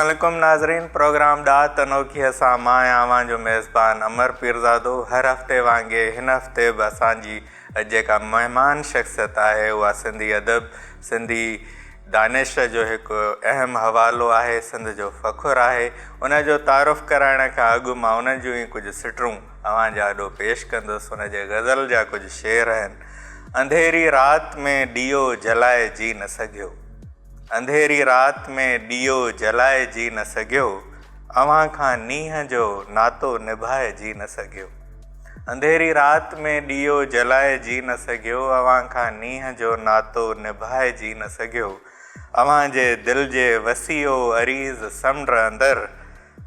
अस्सलामुअलैकुम नाज़रीन। प्रोग्राम ॾात अनोखी असां मां आवां जो मेज़बान अमर पीरज़ादो। हर हफ़्ते वांगुरु हिन हफ़्ते बि असांजी जेका महिमान शख़्सियत आहे उहा सिंधी अदब सिंधी दानिश जो हिकु अहम हवालो आहे, सिंध जो फ़ख़ुरु आहे। उन जो तारुफ़ कराइण खां अॻु मां उन जूं ई कुझु सिटरूं अव्हां जा ॾो पेश कंदुसि। उन जे ग़ज़ल जा कुझु शेर आहिनि। अंधेरी राति में ॾीओ जलाए जी न सघियो, अंधेरी राति में ॾीओ जलाए जी न सघियो, अव्हां खां नींहं जो नातो निभाए जी न सघियो। अंधेरी राति में ॾीओ जलाए जी न सघियो, अव्हां खां नींहं जो नातो निभाए जी न सघियो। अव्हां जे दिलि जे वसीओ अरीज़ समुंड अंदरि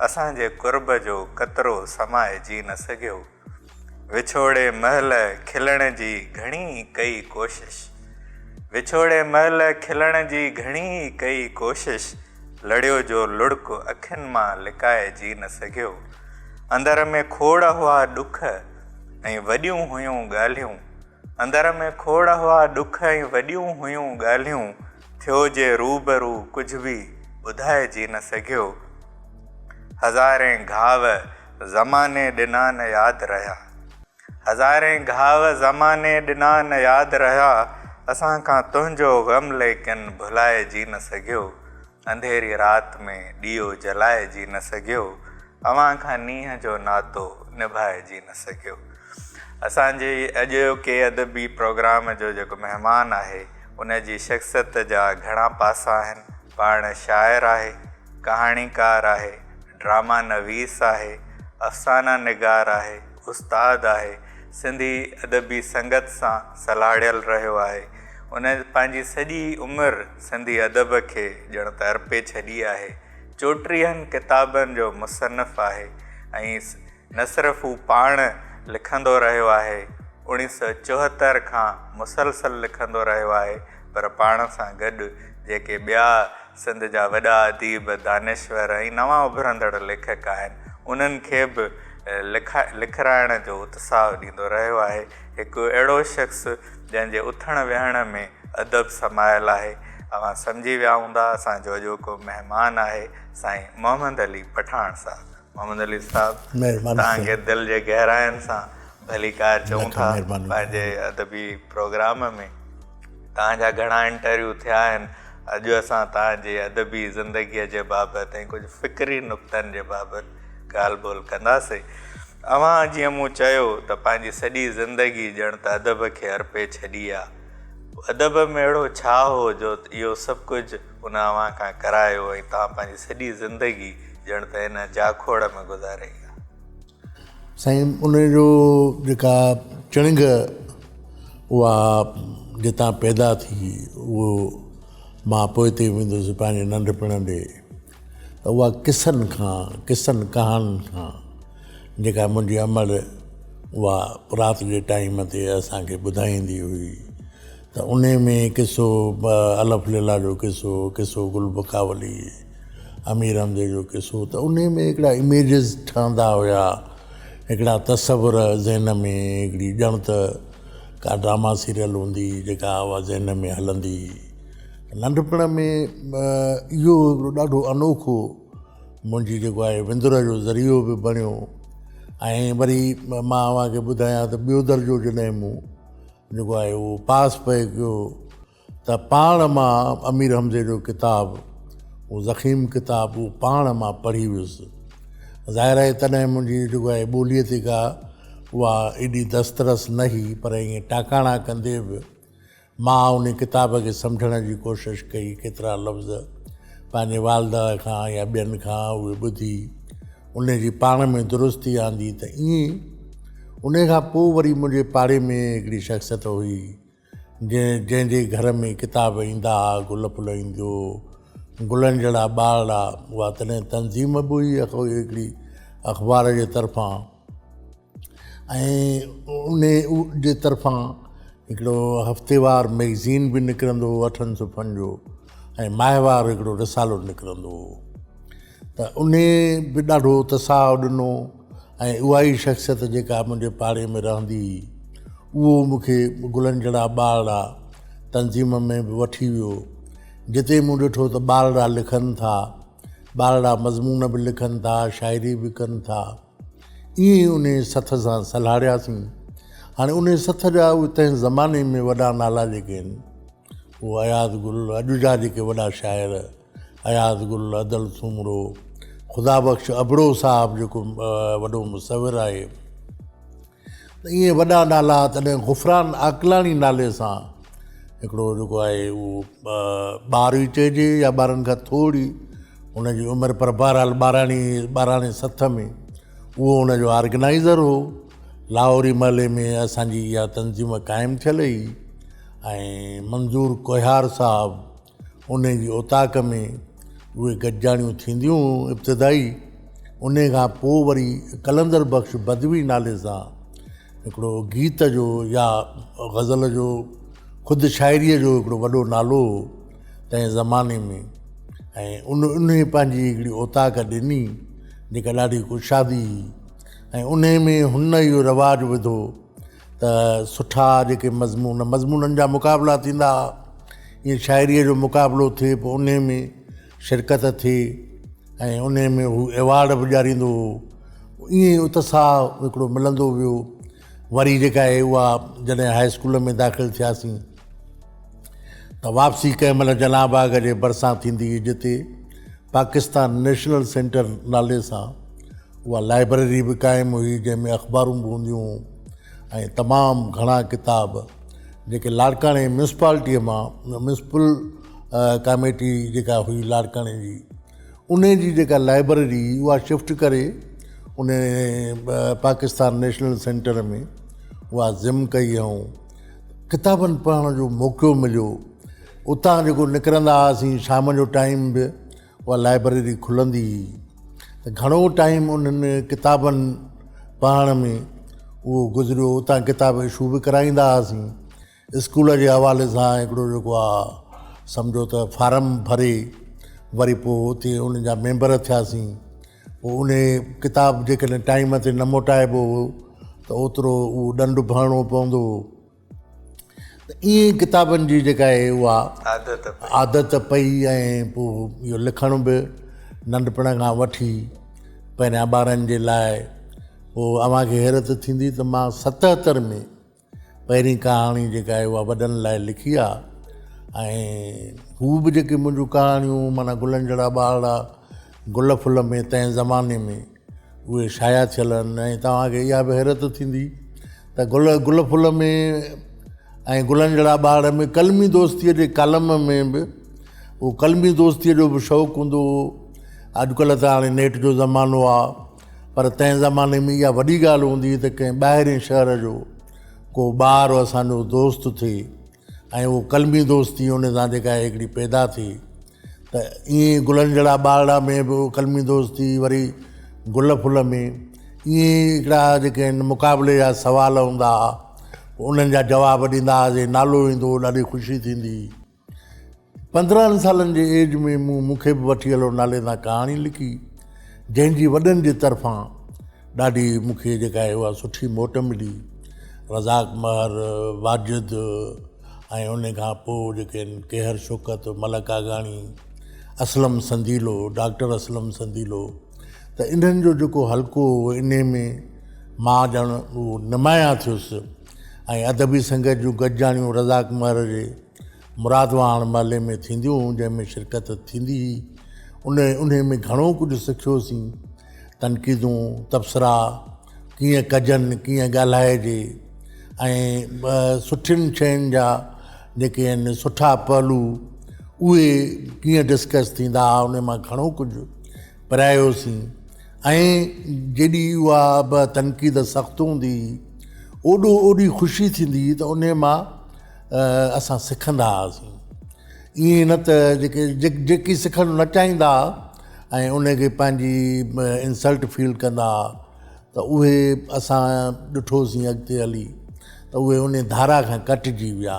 असांजे कुर्ब जो कतरो समाए जी न सघियो। विछोड़े महल खिलण जी घणी कई कोशिश, विछोड़े महल खिलण जी घणी कई कोशिश, लड़ियो जो लुड़क अखियुनि मां लिकाए जी न सघियो। अंदर में खोड़ हुआ ॾुख ऐं वॾियूं हुयूं ॻाल्हियूं, अंदर में खोड़ हुआ ॾुख ऐं वॾियूं हुयूं ॻाल्हियूं, थियो जे रूबरू कुझु बि ॿुधाए जी न सघियो। हज़ारे घाव ज़माने ॾिना न यादि रहिया, हज़ारे घाव ज़माने ॾिना न यादि रहिया, असां खां तुंहिंजो ग़म लेकिन भुलाए जी न सघियो। अंधेरी राति में ॾीओ जलाए जी न सघियो, अव्हां खां नींहं जो नातो निभाए जी न सघियो। असांजे अॼु के अदबी प्रोग्राम जो जेको महिमान आहे उन जी शख़्सियत जा घणा पासा आहिनि। पाण शाइर आहे, कहाणीकार आहे, ड्रामा नवीस आहे, अफ़साना निगार आहे, उस्ताद आहे, सिंधी अदबी संगत सां सलाड़ियल रहियो आहे। उन पंहिंजी सॼी उमिरि सिंधी अदब खे ॼण त अर्पे छॾी आहे। 34 किताबनि जो मुसनिफ़ आहे ऐं न सिर्फ़ु हू पाण लिखंदो रहियो आहे, 1974 खां मुसलसल लिखंदो रहियो आहे, पर पाण सां गॾु जेके ॿिया सिंध जा वॾा अदीब दानिश्वर ऐं नवां उभरंदड़ लेखक आहिनि उन्हनि खे बि लिखाइण जो उत्साह ॾींदो रहियो आहे। हिकु अहिड़ो शख़्स जंहिंजे उथण वेहण में अदब समायल आहे। अव्हां सम्झी विया हूंदा असांजो अॼोको महिमान आहे साईं मोहम्मद अली पठाण साहब। मोहम्मद अली साहब, तव्हांखे दिलि जे गहराइनि सां भलीकार चऊं था। पंहिंजे अदबी प्रोग्राम में तव्हांजा घणा इंटरव्यू थिया आहिनि। अॼु असां तव्हांजे अदबी ज़िंदगीअ जे बाबति ऐं कुझु फ़िक्री नुक़्तनि जे बाबति ॻाल्हि ॿोल कंदासीं। अव्हां जीअं मूं चयो त पंहिंजी सॼी ज़िंदगी ॼण त अदब खे अर्पे छॾी आहे। अदब में अहिड़ो छा हो जो इहो सभु कुझु उन अव्हां खां करायो ऐं तव्हां पंहिंजी सॼी ज़िंदगी ॼण त हिन जाखोड़ में गुज़ारी आहे? साईं, उन जो जेका चणिग उहा जितां पैदा थी उहो मां पोइ ते वेंदुसि पंहिंजे नंढपण ॾे, त उहा किसनि कहाणियुनि खां जेका मुंहिंजी अमल उहा राति जे टाइम ते असांखे ॿुधाईंदी हुई, त उन में किसो अलफ लीला जो किसो गुल बुकावली, अमीर हमज़े जो किसो, त उन में हिकिड़ा इमेजिस ठहंदा हुया, हिकिड़ा तस्वुर ज़हन में, हिकिड़ी ॼण त का ड्रामा सीरियल हूंदी जेका उहा ज़हन में हलंदी। नंढपण में इहो हिकिड़ो ॾाढो अनोखो मुंहिंजी जेको आहे विंदुर जो ज़रियो बि बणियो। ऐं वरी मां अव्हांखे ॿुधायां त ॿियो दर्जो जॾहिं मूं जेको आहे उहो पास पए कयो त पाण मां अमीर हमज़े जो किताबु, उहो ज़ख़ीम किताबु, उहो पाण मां पढ़ी वियुसि। ज़ाहिर आहे तॾहिं मुंहिंजी जेको आहे ॿोलीअ ते का उहा एॾी दस्तरस न हुई, पर ईअं टाकाणा कंदे बि मां उन किताब खे सम्झण जी कोशिशि कई। केतिरा लफ़्ज़ पंहिंजे वालदा खां या ॿियनि खां उहे ॿुधी उन जी पाण में दुरुस्ती आंदी। त ईअं उन खां पोइ वरी मुंहिंजे पाड़े में हिकिड़ी शख़्सियत हुई जंहिंजे घर में किताब ईंदा हुआ, गुल फुल ईंदो, गुलनि जहिड़ा ॿारड़ा, उहा तॾहिं तनज़ीम बि हुई हिकिड़ी अख़बार जे तरफ़ां, ऐं उन जे तरफ़ां हिकिड़ो हफ़्तेवार मैगज़ीन बि निकिरंदो हो 8 सुफ़्हनि जो, ऐं माहिवार हिकिड़ो रिसालो निकिरंदो हो। त उन बि ॾाढो उत्साह ॾिनो। ऐं उहा ई शख़्सियत जेका मुंहिंजे पाड़े में रहंदी हुई उहो मूंखे गुलनि जहिड़ा ॿारड़ा तनज़ीम में बि वठी वियो, जिते मूं ॾिठो त ॿारड़ा लिखनि था ॿारड़ा मज़मून बि लिखनि था, शाइरी बि कनि था। ईअं ई उन सथ सां सलाहियासीं। हाणे उन सथ जा उहे तंहिं ज़माने में वॾा नाला जेके आहिनि उहो अयाज़ गुल, अॼु जा जेके वॾा शाइर अयाज़ गुल, अदल सुमरो, ख़ुदा बख़्श अबड़ो साहिबु जेको वॾो मुसविर आहे, त ईअं वॾा नाला। तॾहिं ग़ुफ़रान आकलानी नाले सां हिकिड़ो जेको आहे उहो ॿार ई चइजे या ॿारनि खां थोरी हुनजी उमिरि, पर बहरहाल ॿाराणे सथ में उहो हुनजो ऑर्गेनाइज़र हो। लाहौरी महले में असांजी इहा तंज़ीम क़ाइमु थियल हुई ऐं मंज़ूर कोहियार साहिबु उन जी औताक में उहे गॾिजाणियूं थींदियूं इब्तिदाई। उन खां पोइ वरी कलंदर बख़्श बदवी नाले सां हिकिड़ो गीत जो या ग़ज़ल जो ख़ुदि शाइरीअ जो हिकिड़ो वॾो नालो हो तंहिं ज़माने में। ऐं उन पंहिंजी हिकिड़ी औताक ॾिनी जेका ॾाढी कुशादी हुई। ऐं उन में हुन इहो रवाजु विधो त सुठा जेके मज़मूननि जा मुक़ाबला थींदा, ईअं शाइरीअ जो मुक़ाबिलो थिए, पोइ उन में शिरकत थिए ऐं उन में हू एवार्ड बि ॾियारींदो हो। ईअं उत्साह हिकिड़ो मिलंदो वियो। वरी जेका आहे उहा जॾहिं हाई स्कूल में दाख़िल थियासीं त वापसी कंहिं महिल जलाबाग जे भरिसां थींदी हुई, जिते पाकिस्तान नेशनल सेंटर नाले सां उहा लाइब्रेरी बि क़ाइमु हुई, जंहिंमें अख़बारूं बि हूंदियूं ऐं तमामु घणा किताब जेके लाड़काणे म्यूनसिपालिटीअ मां, म्यूनसिपल कमेटी जेका हुई लाड़काणे जी, उन जी जेका लाइब्रेरी उहा शिफ्ट करे उन पाकिस्तान नेशनल सेंटर में उहा ज़िम कई ऐं किताबनि पढ़ण जो मौक़ो मिलियो। उतां जेको निकिरंदा हुआसीं शाम जो टाइम बि उहा लाइब्रेरी खुलंदी हुई, त घणो टाइम उन्हनि किताबनि पढ़ण में उहो गुज़रियो। उतां किताब इशू बि कराईंदा हुआसीं स्कूल जे हवाले सां। हिकिड़ो जेको आहे सम्झो त फारम भरे वरी पोइ उते उन जा मेंबर थियासीं। पोइ उन किताब जेकॾहिं टाइम ते न मोटाइबो हो त ओतिरो उहो ॾंडु भरिणो पवंदो हो। त ईअं किताबनि जी जेका आहे उहा आदत पई। ऐं पोइ इहो लिखण बि नंढपण खां वठी पहिरियां ॿारनि जे लाइ। पोइ अव्हांखे हैरत थींदी त मां 77 में पहिरीं कहाणी जेका आहे उहा वॾनि लाइ लिखी आहे। ऐं हू बि जेके मुंहिंजूं कहाणियूं माना गुलनि जहिड़ा ॿारड़ा, गुल फुल में तंहिं ज़माने में उहे शाया थियल आहिनि। ऐं तव्हांखे इहा बि हैरत थींदी त गुल फुल में ऐं गुलनि जहिड़ा ॿार में कलमी दोस्तीअ जे कालम में बि उहो कलमी दोस्तीअ जो बि शौक़ु हूंदो हो। अॼुकल्ह त हाणे नेट जो ज़मानो आहे, पर तंहिं ज़माने में इहा वॾी ॻाल्हि हूंदी हुई त कंहिं ॿाहिरें शहर जो को ॿारु असांजो दोस्त थिए ऐं उहो कलमी दोस्ती उन सां जेका आहे हिकिड़ी पैदा थिए। त ईअं गुलनि जहिड़ा ॿारड़ा में बि कलमी दोस्ती, वरी गुल फुल में ईअं हिकिड़ा जेके आहिनि मुक़ाबले जा सवाल हूंदा हुआ, उन्हनि जा जवाब ॾींदा हुआसीं, नालो ईंदो, ॾाढी ख़ुशी थींदी। 15 सालनि जे एज में मूंखे बि वठी हलो नाले सां कहाणी लिखी, जंहिंजी वॾनि जे तरफ़ां ॾाढी मूंखे जेका आहे उहा सुठी मोट मिली। रज़ाक महर, वाजिद ऐं उन खां पोइ जेके आहिनि केहर शौकत, मलक आगाणी, असलम संदीलो, डॉक्टर असलम संदीलो। त इन्हनि जो जेको हल्को इन में मां ॼण उहो नुमायां थियुसि। ऐं अदबी संगत जूं गॾिजाणियूं रज़ाक महर जे मुरादवान महले में थींदियूं, जंहिंमें शिरकत थींदी हुई। उन में घणो कुझु सिखियोसीं। तनक़ीदूं, तबसरा कीअं कजनि, कीअं ॻाल्हाइजे, ऐं सुठियुनि शयुनि जा जेके आहिनि सुठा पहलू उहे कीअं डिस्कस थींदा, उन मां घणो कुझु पिरायोसीं। ऐं जेॾी उहा बि तनक़ीद सख़्तु हूंदी ओॾी ख़ुशी थींदी त उन मां असां सिखंदा हुआसीं। ईअं न त जेकी सिखणु न चाहींदा ऐं उनखे पंहिंजी इंसल्ट फील कंदा, त उहे असां ॾिठोसीं अॻिते हली त उहे उन धारा खां कटिजी विया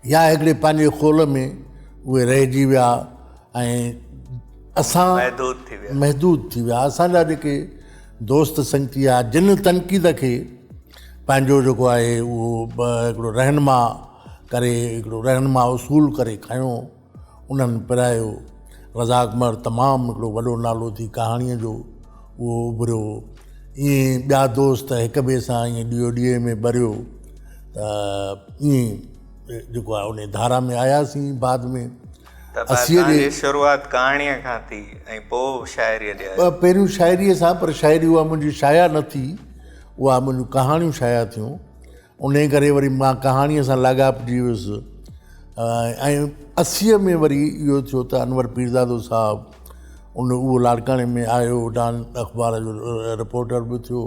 या हिकिड़े पंहिंजे खोल में उहे रहिजी विया ऐं असां महदूद थी विया। असांजा जेके दोस्त संगतिया जिन तनक़ीद खे पंहिंजो जेको आहे उहो हिकिड़ो रहनुमा करे, हिकिड़ो रहनुमा उसूल करे खयों, उन्हनि पिरायो। रज़ाक उमर तमामु हिकिड़ो वॾो नालो थी कहाणीअ जो उहो उभरियो। ईअं ॿिया दोस्त हिक ॿिए सां ईअं ॾींहों ॾींहं में ॿरियो त ईअं जेको आहे उन धारा में आयासीं। बाद में त 80 जे शुरूआत कहाणीअ खां थी ऐं पोइ शाइरीअ ॾे पहिरियों शाइरीअ सां, पर शाइरी उहा मुंहिंजी शाया न थी, उहा मुंहिंजियूं कहाणियूं शाया थियूं। उन करे वरी मां कहाणीअ सां लाॻापिजी वियुसि। ऐं 80 में वरी इहो थियो त अनवर पीरज़ादो साहबु उहो लाड़काणे में आयो, डान अख़बार जो रिपोर्टर बि थियो।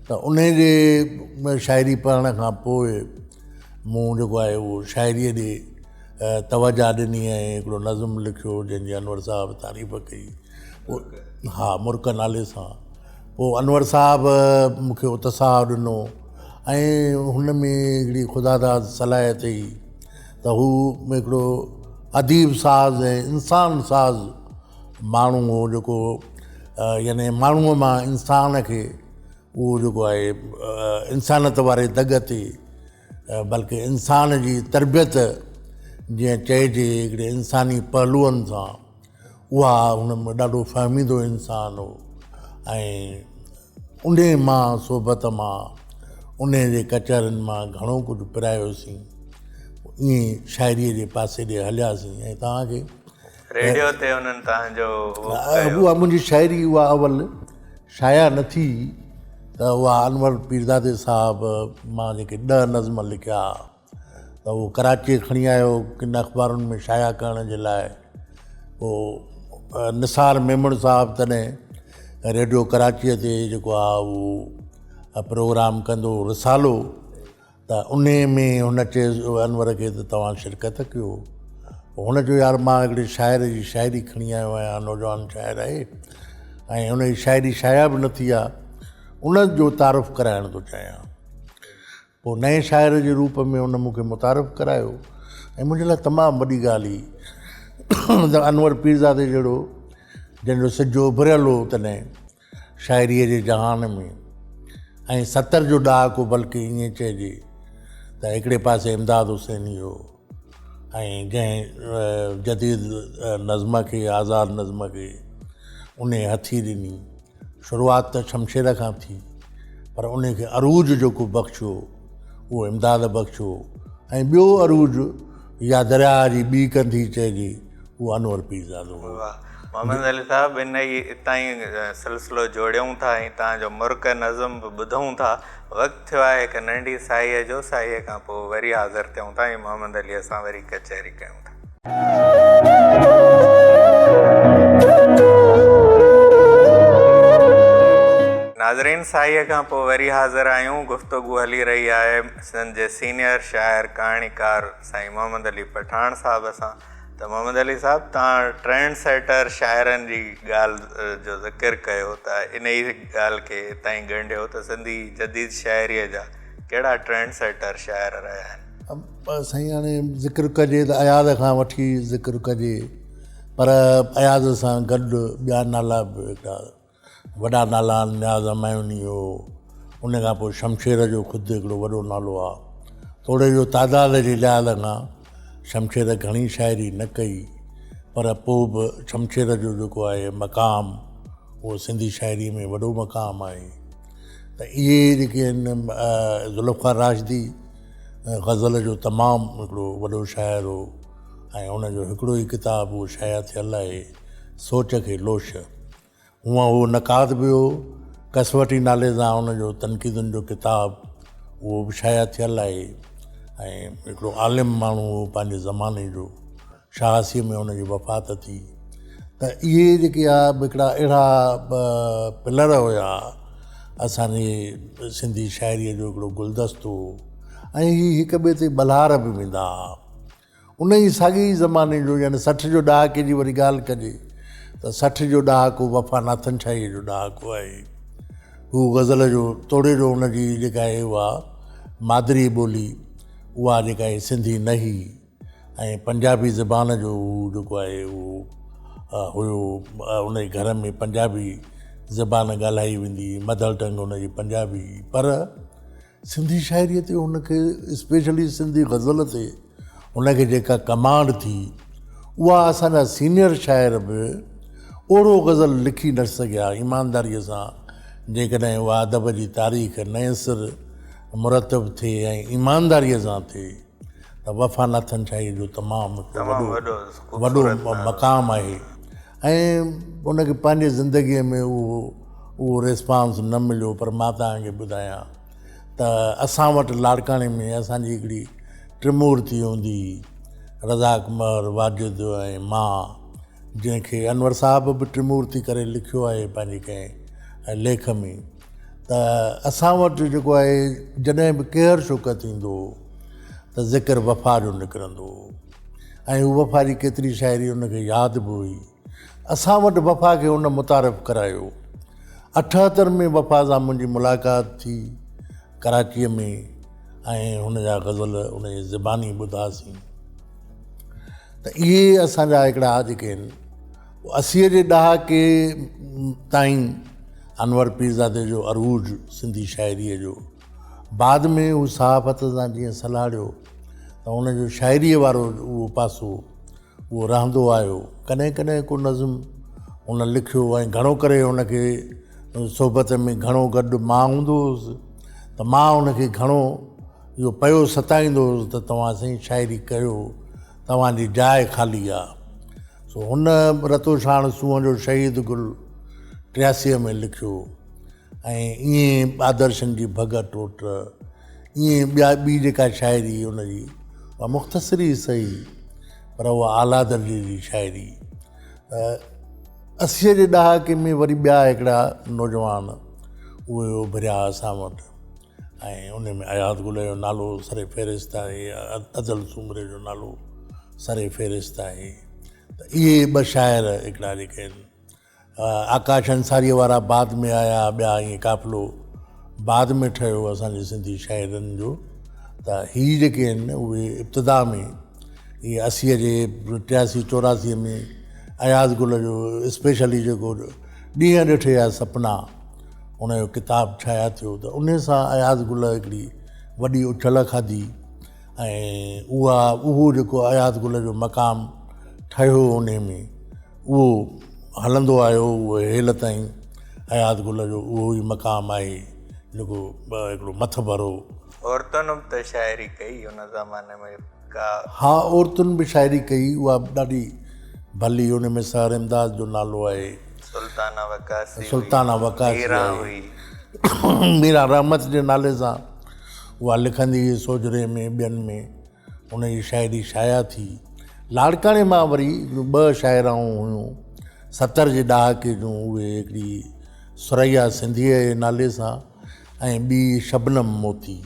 त उन जे शाइरी पढ़ण खां पोइ मूं जेको आहे उहो शाइरीअ ॾे तवजा ॾिनी ऐं हिकिड़ो नज़्म लिखियो जंहिंजी अनवर साहब तारीफ़ कई। हा, मुर्क नाले सां। पोइ अनवर साहब मूंखे उत्साह ॾिनो ऐं हुन में हिकिड़ी ख़ुदादाद सलाहियत हुई त हू हिकिड़ो अदीब साज़ ऐं इंसान साज़ माण्हू हो जेको यानी माण्हूअ मां इंसान खे उहो जेको आहे इंसानियत वारे दग ते बल्कि इंसान जी तरबियत जीअं चइजे हिकिड़े इंसानी पहलूअनि सां, उहा हुन में ॾाढो फ़हमीदो इंसानु हो। ऐं उन मां सोबत मां उन जे कचहरियुनि मां घणो कुझु पिरायोसीं। ईअं शाइरीअ जे पासे ॾे हलियासीं। ऐं तव्हांखे रेडियो ते उन्हनि तव्हांजो उहा मुंहिंजी शाइरी उहा अवल शाया न थी त उहा अनवर पीरज़ादे साहबु मां जेके 10 नज़्म लिखिया त उहो कराची खणी आयो किन अख़बारुनि में शाया करण जे लाइ। पोइ निसार मेमण साहबु तॾहिं रेडियो कराचीअ ते जेको आहे उहो प्रोग्राम कंदो रिसालो, त उन में हुन चयसि अनवर खे त तव्हां शिरकत कयो। हुन चयो यार मां हिकिड़े शाइर जी शाइरी खणी आयो आहियां, नौजवान शाइर आहे ऐं हुन जी शाइरी शाया बि न थी आहे, उन जो तारुफ़ कराइण थो चाहियां। पोइ नए शाइर जे रूप में हुन मूंखे मुतारिफ़ करायो ऐं मुंहिंजे लाइ तमामु वॾी ॻाल्हि हुई त अनवर पीरज़ादे जहिड़ो जंहिंजो सिजो उभरियल हो तॾहिं शाइरीअ जे जहान में। ऐं 70 जो ॾहाको बल्कि ईअं चइजे त हिकिड़े पासे इमदाद हुसैनी हो ऐं जंहिं जदीद नज़्म खे, आज़ाद नज़्म खे उन हथी ॾिनी। शुरूआत त शमशेर खां थी, पर उन खे अरूज जेको बख़्शियो उहो इमदाद बख़्शियो। ऐं ॿियो अरूज या दरिया जी ॿी कंधी चइजे उहो अनवर पीरज़ादो हो। मोहम्मद अली साहब इन ई इतां ई सिलसिलो जोड़ियूं था ऐं तव्हांजो मुर्क नज़म बि ॿुधूं था। वक़्तु थियो आहे हिकु नंढी साईअ जो, साईअ खां पोइ वरी हाज़िर थियूं था ऐं मोहम्मद अलीअ सां वरी कचहरी कयूं था। नाज़रीन, साईअ खां पोइ वरी हाज़िर आहियूं। गुफ़्तगू हली रही आहे सिंध जे सीनियर शाइर कहाणीकार साईं मोहम्मद अली पठाण साहिब सां। त मोहम्मद अली साहब, तव्हां ट्रेंड सेटर शाइरनि जी ॻाल्हि जो ज़िक्र कयो त इन ई ॻाल्हि खे ताईं ॻंढियो त सिंधी जदीद शाइरीअ जा कहिड़ा ट्रेंड सेटर शाइर रहिया आहिनि? साईं हाणे ज़िक्र कजे त अयाज़ खां वठी ज़िक्र कजे, पर अयाज़ सां गॾु ॿिया नाला बि हिकिड़ा वॾा नाला आहिनि। न्याज़ अमायूनी हो, उन खां पोइ शमशेर जो ख़ुदि हिकिड़ो वॾो नालो आहे। थोरे जो तादाद जे लिहाज़ खां शमशेर घणी शाइरी न कई, पर पोइ बि शमशेर जो जेको आहे मक़ाम उहो सिंधी शाइरी में वॾो मक़ाम आहे। त इहे जेके आहिनि ज़ुल्फ़ार राशिदी ग़ज़ल जो तमामु हिकिड़ो वॾो शाइर हो ऐं उनजो हिकिड़ो ई किताबु उहो शाया थियल आहे, सोच खे लोश। हूअं उहो नक़ाद बि हो, कसवटी नाले सां उनजो तनक़ीदुनि जो किताबु उहो बि शाया थियल आहे। ऐं हिकिड़ो आलिम माण्हू हो पंहिंजे ज़माने जो, 86 में हुनजी वफ़ात थी। त इहे जेके आहे हिकिड़ा अहिड़ा पिलर हुया असांजे सिंधी शाइरीअ जो हिकिड़ो गुलदस्तो हो ऐं हीअ हिक ॿिए ते बलहार बि वेंदा हुआ। उन ई साॻी ज़माने जो यानी 60 जो ॾहाके जी वरी ॻाल्हि कजे त 60 जो ॾहाको वफ़ा नाथन शाहीअ जो ॾहाको आहे। हू ग़ज़ल जो तोड़े जो हुनजी जेका आहे उहा मादरी ॿोली उहा जेका आहे सिंधी न हुई ऐं पंजाबी ज़बान जो जेको आहे उहो हुयो। उन जे घर में पंजाबी ज़बान ॻाल्हाई वेंदी, मदर टंग हुनजी पंजाबी, पर सिंधी शाइरीअ ते हुनखे स्पेशली सिंधी ग़ज़ल ते हुनखे जेका कमांड थी उहा असांजा सीनियर शाइर बि ओहिड़ो गज़ल लिखी न सघिया ईमानदारीअ सां जेकॾहिं उहा अदब जी तारीख़ नए सिर मुरतब थिए ऐं ईमानदारीअ सां थिए त वफ़ा नाथन शाही जो तमामु वॾो मक़ाम आहे ऐं उनखे पंहिंजे ज़िंदगीअ में उहो रिस्पॉन्स न मिलियो पर मां तव्हांखे ॿुधायां त असां वटि लाड़काणे में असांजी हिकिड़ी त्रिमूर्ति हूंदी रज़ाक महर वाजिद ऐं मां जंहिंखे अनवर साहब बि त्रिमूर्ति करे लिखियो आहे पंहिंजे कंहिं लेख में त असां वटि जेको आहे जॾहिं बि केरु शुक थींदो त ज़िक्र वफ़ा जो निकिरंदो ऐं उहा वफ़ा जी केतिरी शाइरी उनखे यादि बि हुई असां वटि वफ़ा खे उन मुतारिफ़ करायो 78 में वफ़ा सां मुंहिंजी मुलाक़ात थी कराचीअ में ऐं हुनजा गज़ल उनजी ज़बानी ॿुधासीं त इहे असांजा हिकिड़ा जेके आहिनि 80 जे ॾहाके ताईं अनवर पीरज़ादे जो अरूज सिंधी शाइरीअ जो बाद में हू सहाफ़त सां जीअं सलाहियो त हुनजो शाइरीअ वारो उहो पासो उहो रहंदो आयो कॾहिं कॾहिं को नज़्म हुन लिखियो ऐं घणो करे हुनखे सोबत में घणो गॾु मां हूंदो हुउसि त मां हुनखे घणो इहो पियो सताईंदो हुउसि त तव्हां साईं शाइरी कयो तव्हांजी जाइ ख़ाली आहे सो हुन रतो शाण सूंहं जो शहीद गुल 83 में लिखियो ऐं ईअं आदर्शन जी भगत टोट ईअं ॿी जेका शाइरी हुनजी उहा मुख़्तसिरी सही पर उहा आला दर्जे जी शाइरी 80 जे ॾहाके में वरी ॿिया हिकिड़ा नौजवान उहे उभरिया असां वटि ऐं उन में अयाद गुल जो नालो सरे फ़हिरिस्त आहे अदल सूमरे जो नालो सरे फ़हिरिस्त आहे त इहे ॿ शाइर हिकिड़ा जेके आहिनि आकाश अंसारीअ वारा बाद में आया ॿिया ईअं काफ़िलो बाद में ठहियो असांजे सिंधी शाइरनि जो त हीअ जेके आहिनि उहे इब्तिदा में इहे 80 जे 83 84 में अयाज़ गुल जो स्पेशली जेको ॾींहं ॾिठे या सपना उनजो किताबु ठाहिया थियो त उन सां अयाज़ गुल हिकिड़ी वॾी उछल खाधी ऐं उहो जेको अयाज़ गुल जो मक़ाम ठहियो उन में उहो हलंदो आयो उहो हेल ताईं अयाज़ गुल जो उहो ई मक़ाम आहे जेको हिकिड़ो मथ भरो औरतुनि बि त शाइरी कई हुन ज़माने में का हा औरतुनि बि शाइरी कई उहा ॾाढी भली उन में सर इमदाद जो नालो आहे सुल्ताना वकासी हुई मीरा रहमत जे नाले सां उहा लिखंदी हुई सोजरे में ॿियनि में उनजी शाइरी शाया थी लाड़काणे मां वरी 2 शाइराऊं हुयूं 70 जे ॾहाके जूं उहे हिकिड़ी सुरैया सिंधीअ जे नाले सां ऐं ॿी शबनम मोती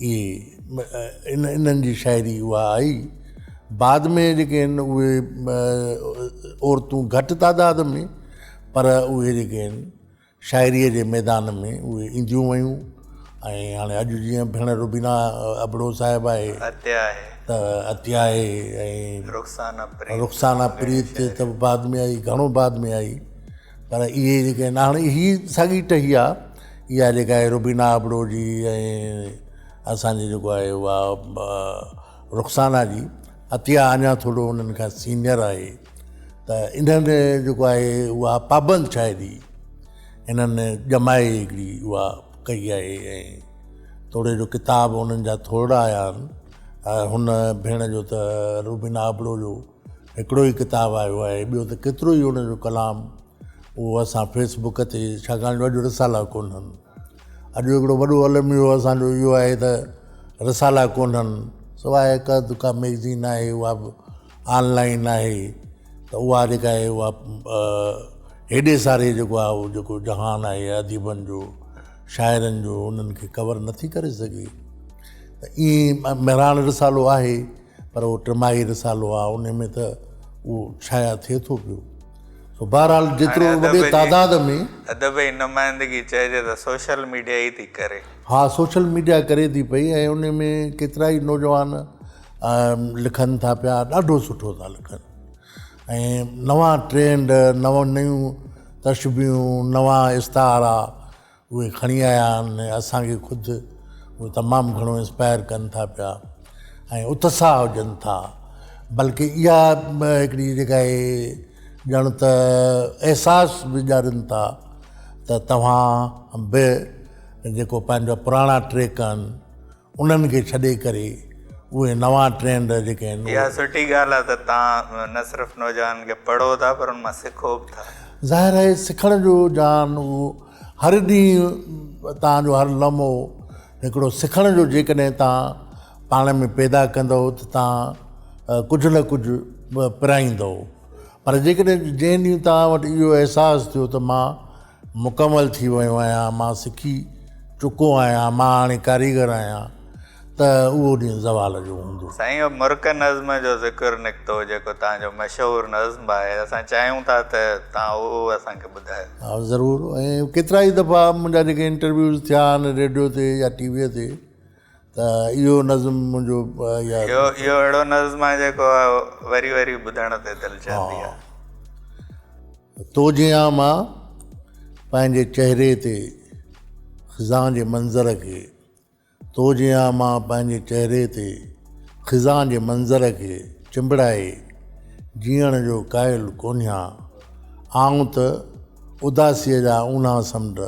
इहे इन्हनि जी शाइरी उहा आई बाद में जेके आहिनि उहे औरतूं घटि तादाद में पर उहे जेके आहिनि शाइरीअ जे मैदान में उहे ईंदियूं वयूं ऐं हाणे अॼु जीअं भेण रुबीना अबड़ो साहिबु आहे त अत्या आहे ऐं रुखसाना प्रीत त बाद में आई घणो बाद में आई पर इहे जेके आहिनि हाणे हीअ साॻी टही आहे इहा जेका आहे रुबीना अबड़ो जी ऐं असांजी जेको आहे उहा रुखसाना जी अतिया अञा थोरो उन्हनि खां सीनियर आहे त इन्हनि जेको आहे उहा पाबंद शाइरी इन्हनि ॼमाए हिकिड़ी उहा कई आहे ऐं थोरे जो किताब उन्हनि जा थोरा आया आहिनि हुन भेण जो त रुबीना अबड़ो जो हिकिड़ो ई किताबु आयो आहे ॿियो त केतिरो ई उनजो कलाम उहो असां फेसबुक ते छाकाणि जो अॼु रिसाला कोन्हनि अॼु हिकिड़ो वॾो अलमियो असांजो इहो आहे त रिसाला कोन्हनि सवाइ हिकु दुका मैगज़ीन आहे उहा बि ऑनलाइन आहे त उहा जेका आहे उहा हेॾे सारे जेको आहे उहो जेको जहान आहे अदीबनि जो शाइरनि जो उन्हनि खे कवर नथी करे सघे त ईअं महिरान रिसालो आहे पर उहो टिमाही रिसालो आहे उन में त उहो शाया थिए थो पियो सो बहरहाल जेतिरो वॾे तादाद में अदब जी नुमाइंदगी चइजे त सोशल मीडिया ई थी करे हा सोशल मीडिया करे थी पई ऐं उन में केतिरा ई नौजवान लिखनि था पिया ॾाढो सुठो था लिखनि ऐं नवां ट्रेंड नयूं तशबियूं नवां इस्तारा उहे खणी आया आहिनि असांखे ख़ुदि उहे तमामु घणो इंस्पायर कनि था पिया ऐं उत्साह हुजनि था बल्कि इहा हिकिड़ी जेका आहे ॼण त अहसासु बि ॾियारीनि था त तव्हां बि जेको पंहिंजा पुराणा ट्रैक आहिनि उन्हनि खे छॾे करे उहे नवां ट्रेंड जेके आहिनि इहा सुठी ॻाल्हि आहे त तव्हां न सिर्फ़ु नौजवान खे पढ़ो था पर उन मां सिखो बि था। ज़ाहिर आहे सिखण जो जान उहो हर ॾींहुं तव्हांजो हर लम्हो हिकिड़ो सिखण जो जेकॾहिं तव्हां पाण में पैदा कंदव त तव्हां कुझु न कुझु पिराईंदव। पर जेकॾहिं जंहिं ॾींहुं तव्हां वटि इहो अहसासु थियो त मां मुकमल थी वियो आहियां, मां सिखी चुको आहियां, मां हाणे कारीगर आहियां, त उहो ॾींहुं ज़वाल जो हूंदो। साईं इहो मुर्क नज़्म जो ज़िक्र निकितो जेको तव्हांजो मशहूरु नज़्म आहे, असां चाहियूं था त तव्हां उहो असांखे ॿुधायो। हा ज़रूरु। ऐं केतिरा ई दफ़ा मुंहिंजा जेके इंटरव्यूज़ थिया आहिनि रेडियो ते या टीवीअ ते त इहो नज़्म मुंहिंजो इहो अहिड़ो नज़्म आहे जेको वरी वरी ॿुधण ते दिलि चवंदी आहे। तो जियां मां पंहिंजे चहिरे ते ख़िज़ां जे मंज़र खे, तो जियां मां पंहिंजे चहिरे ते ख़िज़ां जे मंज़र खे चिंबड़ाए जीअण जो क़ाइल कोन्हियां, आऊं त उदासीअ जा ऊन्हा समुंड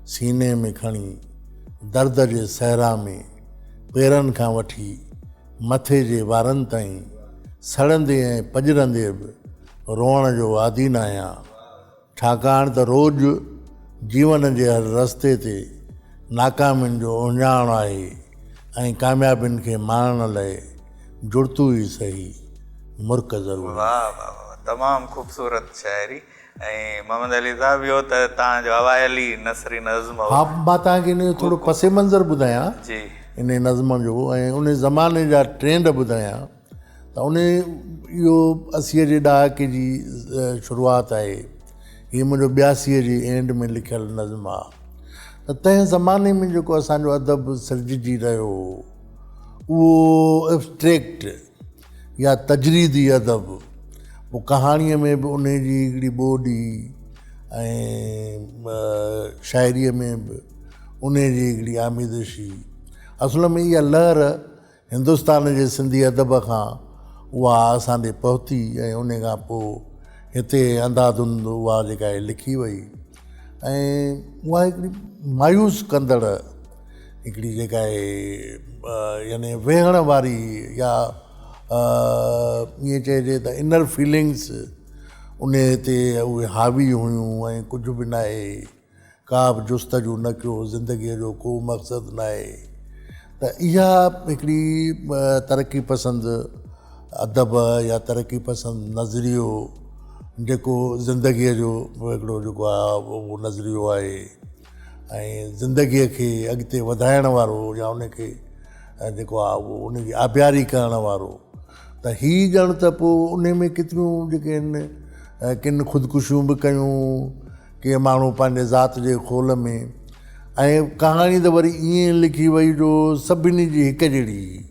सीने में खणी दर्द जे सहरा में पेरनि खां वठी मथे जे वारनि ताईं सड़ंदे ऐं पजरंदे बि रोअण जो आदीन आहियां, छाकाणि त रोज़ु जीवन जे हर रस्ते ते नाकामियुनि जो उञाण आहे ऐं कामयाबियुनि खे माणण लाइ जुड़तू ई सही मुर्क ज़रूरु। वाह वाह वाह, तमामु ख़ूबसूरत शाइरी। ऐं मोहम्मद अली साहिबु इहो त तव्हांजो अवाइली नसरी नज़्म हो। हा, मां तव्हांखे इन जो थोरो पसे मंज़र ॿुधायां जी इन नज़्म जो ऐं उन ज़माने जा ट्रेंड ॿुधायां त उन इहो 80 जे ॾहाके जी शुरूआति आहे। हीअ मुंहिंजो 82 जी एंड में लिखियलु नज़्म आहे। त तंहिं ज़माने में जेको असांजो अदब सिरजिजी रहियो उहो एब्स्ट्रैक्ट या तजरीदी अदब, पोइ कहाणीअ में बि उन जी हिकिड़ी ॿोॾी ऐं शाइरीअ में बि उन जी हिकिड़ी आमीदशी, असुल में इहा लहर हिंदुस्तान जे सिंधी अदब खां उहा असांजे पहुती ऐं उन खां पोइ हिते अंधाधुंध उहा जेका आहे लिखी वई। ऐं उहा हिकिड़ी मायूस कंदड़ हिकिड़ी जेका आहे यानी वेहण वारी या ईअं चइजे त इनर फीलिंग्स उन ते उहे हावी हुयूं ऐं कुझु बि न आहे, का बि जुस्तजू न कयो, ज़िंदगीअ जो को मक़सदु न आहे। त इहा हिकिड़ी तरक़ी पसंदि अदब या तरक़ी पसंदि नज़रियो जेको ज़िंदगीअ जो हिकिड़ो जेको आहे उहो नज़रियो आहे ऐं ज़िंदगीअ खे अॻिते वधाइण वारो या उनखे जेको आहे उहो उनजी आबियारी करण वारो, त हीअ ॼण त पोइ उन में केतिरियूं जेके आहिनि किन ख़ुदकुशियूं बि कयूं, के माण्हू पंहिंजे ज़ात जे खोल में, ऐं कहाणी त वरी ईअं लिखी वई जो सभिनी जी हिकु जहिड़ी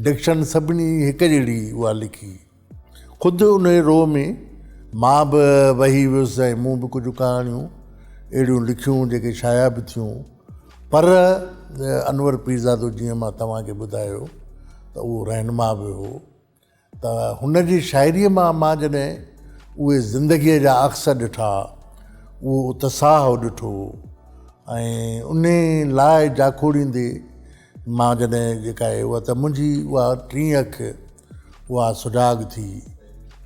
डिक्शन, सभिनी हिकु जहिड़ी उहा लिखी। ख़ुदि उन रो में मां बि वही वियुसि ऐं मूं बि कुझु कहाणियूं अहिड़ियूं लिखियूं जेके शाया बि थियूं। पर अनवर पीरज़ादो जीअं मां तव्हांखे ॿुधायो त उहो रहनुमा बि हो। त हुन जी शाइरीअ मां जॾहिं उहे ज़िंदगीअ जा अक्स ॾिठा, उहो उत्साह ॾिठो ऐं उन लाइ जाखोड़ींदे मां जॾहिं जेका आहे उहा त मुंहिंजी उहा टीं अखि उहा सुजाॻ थी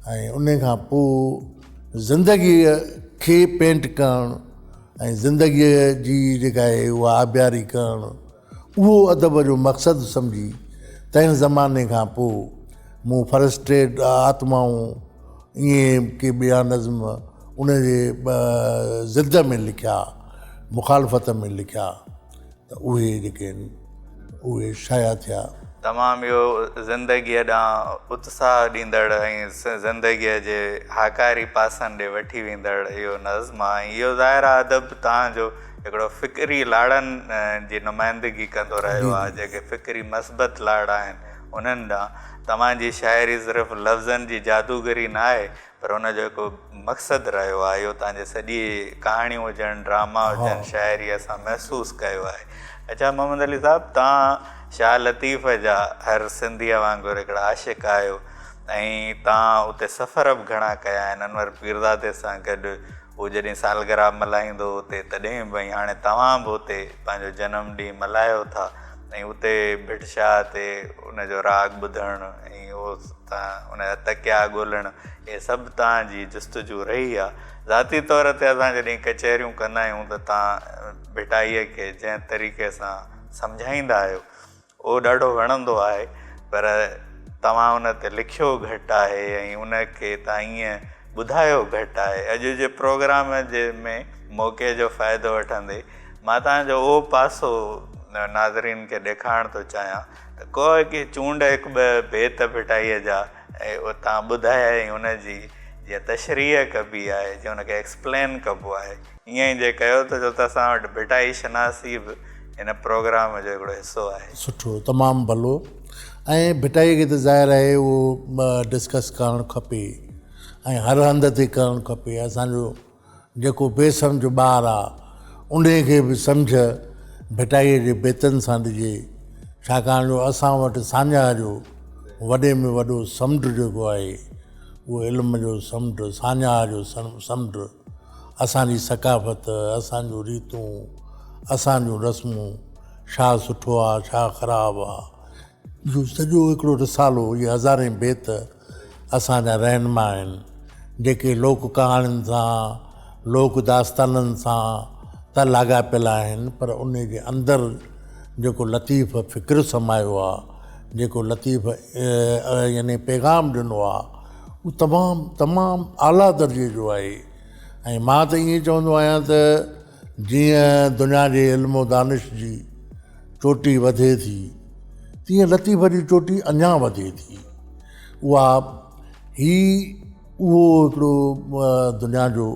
ऐं उन खां पोइ ज़िंदगीअ खे पेंट करणु ऐं ज़िंदगीअ जी जेका आहे उहा आबियारी करणु, उहो अदब जो मक़सदु सम्झी तंहिं ज़माने खां पोइ मूं फ्रस्ट्रेट आत्माऊं ईअं के ॿिया नज़्म उन जे ज़िद में लिखिया, मुखालफ़त में लिखिया, त उहे जेके आहिनि उहे शाया थिया। तमामु इहो ज़िंदगीअ ॾांहुं उत्साह ॾींदड़ ऐं ज़िंदगीअ जे हाकारी पासनि ॾे वठी वेंदड़ इहो नज़्म आहे। इहो ज़ाहिर आहे अदब तव्हांजो हिकिड़ो फ़िक्री लाड़नि जी नुमाइंदगी कंदो रहियो आहे, जेके फ़िक्री मस्बत लाड़ आहिनि उन्हनि ॾांहुं। तव्हांजी शाइरी सिर्फ़ु लफ़्ज़नि जी जादूगरी न आहे पर हुनजो हिकु मक़सदु रहियो आहे। इहो तव्हांजे सॼी कहाणियूं हुजनि, ड्रामा हुजनि, शाइरी असां महसूसु कयो आहे। अच्छा मोहम्मद अली साहिबु, तव्हां शाह लतीफ़ जा हर सिंधीअ वांगुरु हिकिड़ा आशिक़ आहियो ऐं तव्हां उते सफ़र बि घणा कया आहिनि अनवर पीरज़ादे सां गॾु। उहो जॾहिं सालगिरह मल्हाईंदो हुते तॾहिं भई हाणे तव्हां बि उते पंहिंजो जनमु ॾींहुं मल्हायो था ऐं उते भिटशाह ते उनजो राग ॿुधणु ऐं उहो तव्हां उनजा तकिया ॻोल्हणु इहे सभु तव्हांजी जुस्तजू रही आहे। ज़ाती तौर ते असां जॾहिं कचहरियूं कंदा आहियूं त तव्हां भिटाईअ खे जंहिं तरीक़े सां सम्झाईंदा आहियो उहो ॾाढो वणंदो आहे, पर तव्हां उन ते लिखियो घटि आहे ऐं उनखे तव्हां ईअं ॿुधायो घटि आहे। अॼु जे प्रोग्राम जे में मौक़े जो फ़ाइदो वठंदे मां तव्हांजो उहो पासो नाज़रीन खे ॾेखारणु थो चाहियां त को की चूंड हिकु ॿ बेत भिटाईअ जा ऐं उहो तव्हां ॿुधाया ऐं उनजी जीअं तशरीह कबी आहे जीअं उनखे एक्सप्लेन कबो आहे ईअं ई जे कयो त छो त असां वटि भिटाई शनासी बि हिन प्रोग्राम जो हिकिड़ो हिसो आहे। सुठो, तमामु भलो। ऐं भिटाईअ खे त ज़ाहिर आहे उहो डिस्कस करणु खपे ऐं हर हंध ते करणु खपे। असांजो जेको बेसम्झ ॿारु आहे उन खे बि सम्झ भिटाईअ जे बेतनि सां ॾिजे, छाकाणि जो असां वटि साञा जो वॾे में वॾो समुंड जेको आहे उहो इल्म जो समुंड, साञा जो समुंड, असांजी सकाफ़त, असांजो रीतूं, असांजूं रस्मूं, छा सुठो आहे छा ख़राबु आहे, इहो सॼो हिकिड़ो रिसालो, इहे हज़ारे बेत असांजा रहनुमा आहिनि जेके लोक कहाणियुनि सां लोक दास्ताननि सां त लाॻापियल आहिनि, पर उन जे अंदरि जेको लतीफ़ फ़िक्र समायो आहे, जेको लतीफ़ यानी पैगाम ॾिनो आहे उहो तमामु आला दर्जे जो आहे। ऐं मां त ईअं चवंदो आहियां त जीअं दुनिया जे इल्मो दानिश जी चोटी वधे थी तीअं लतीफ़ जी चोटी अञा वधे थी। उहो हिकिड़ो दुनिया जो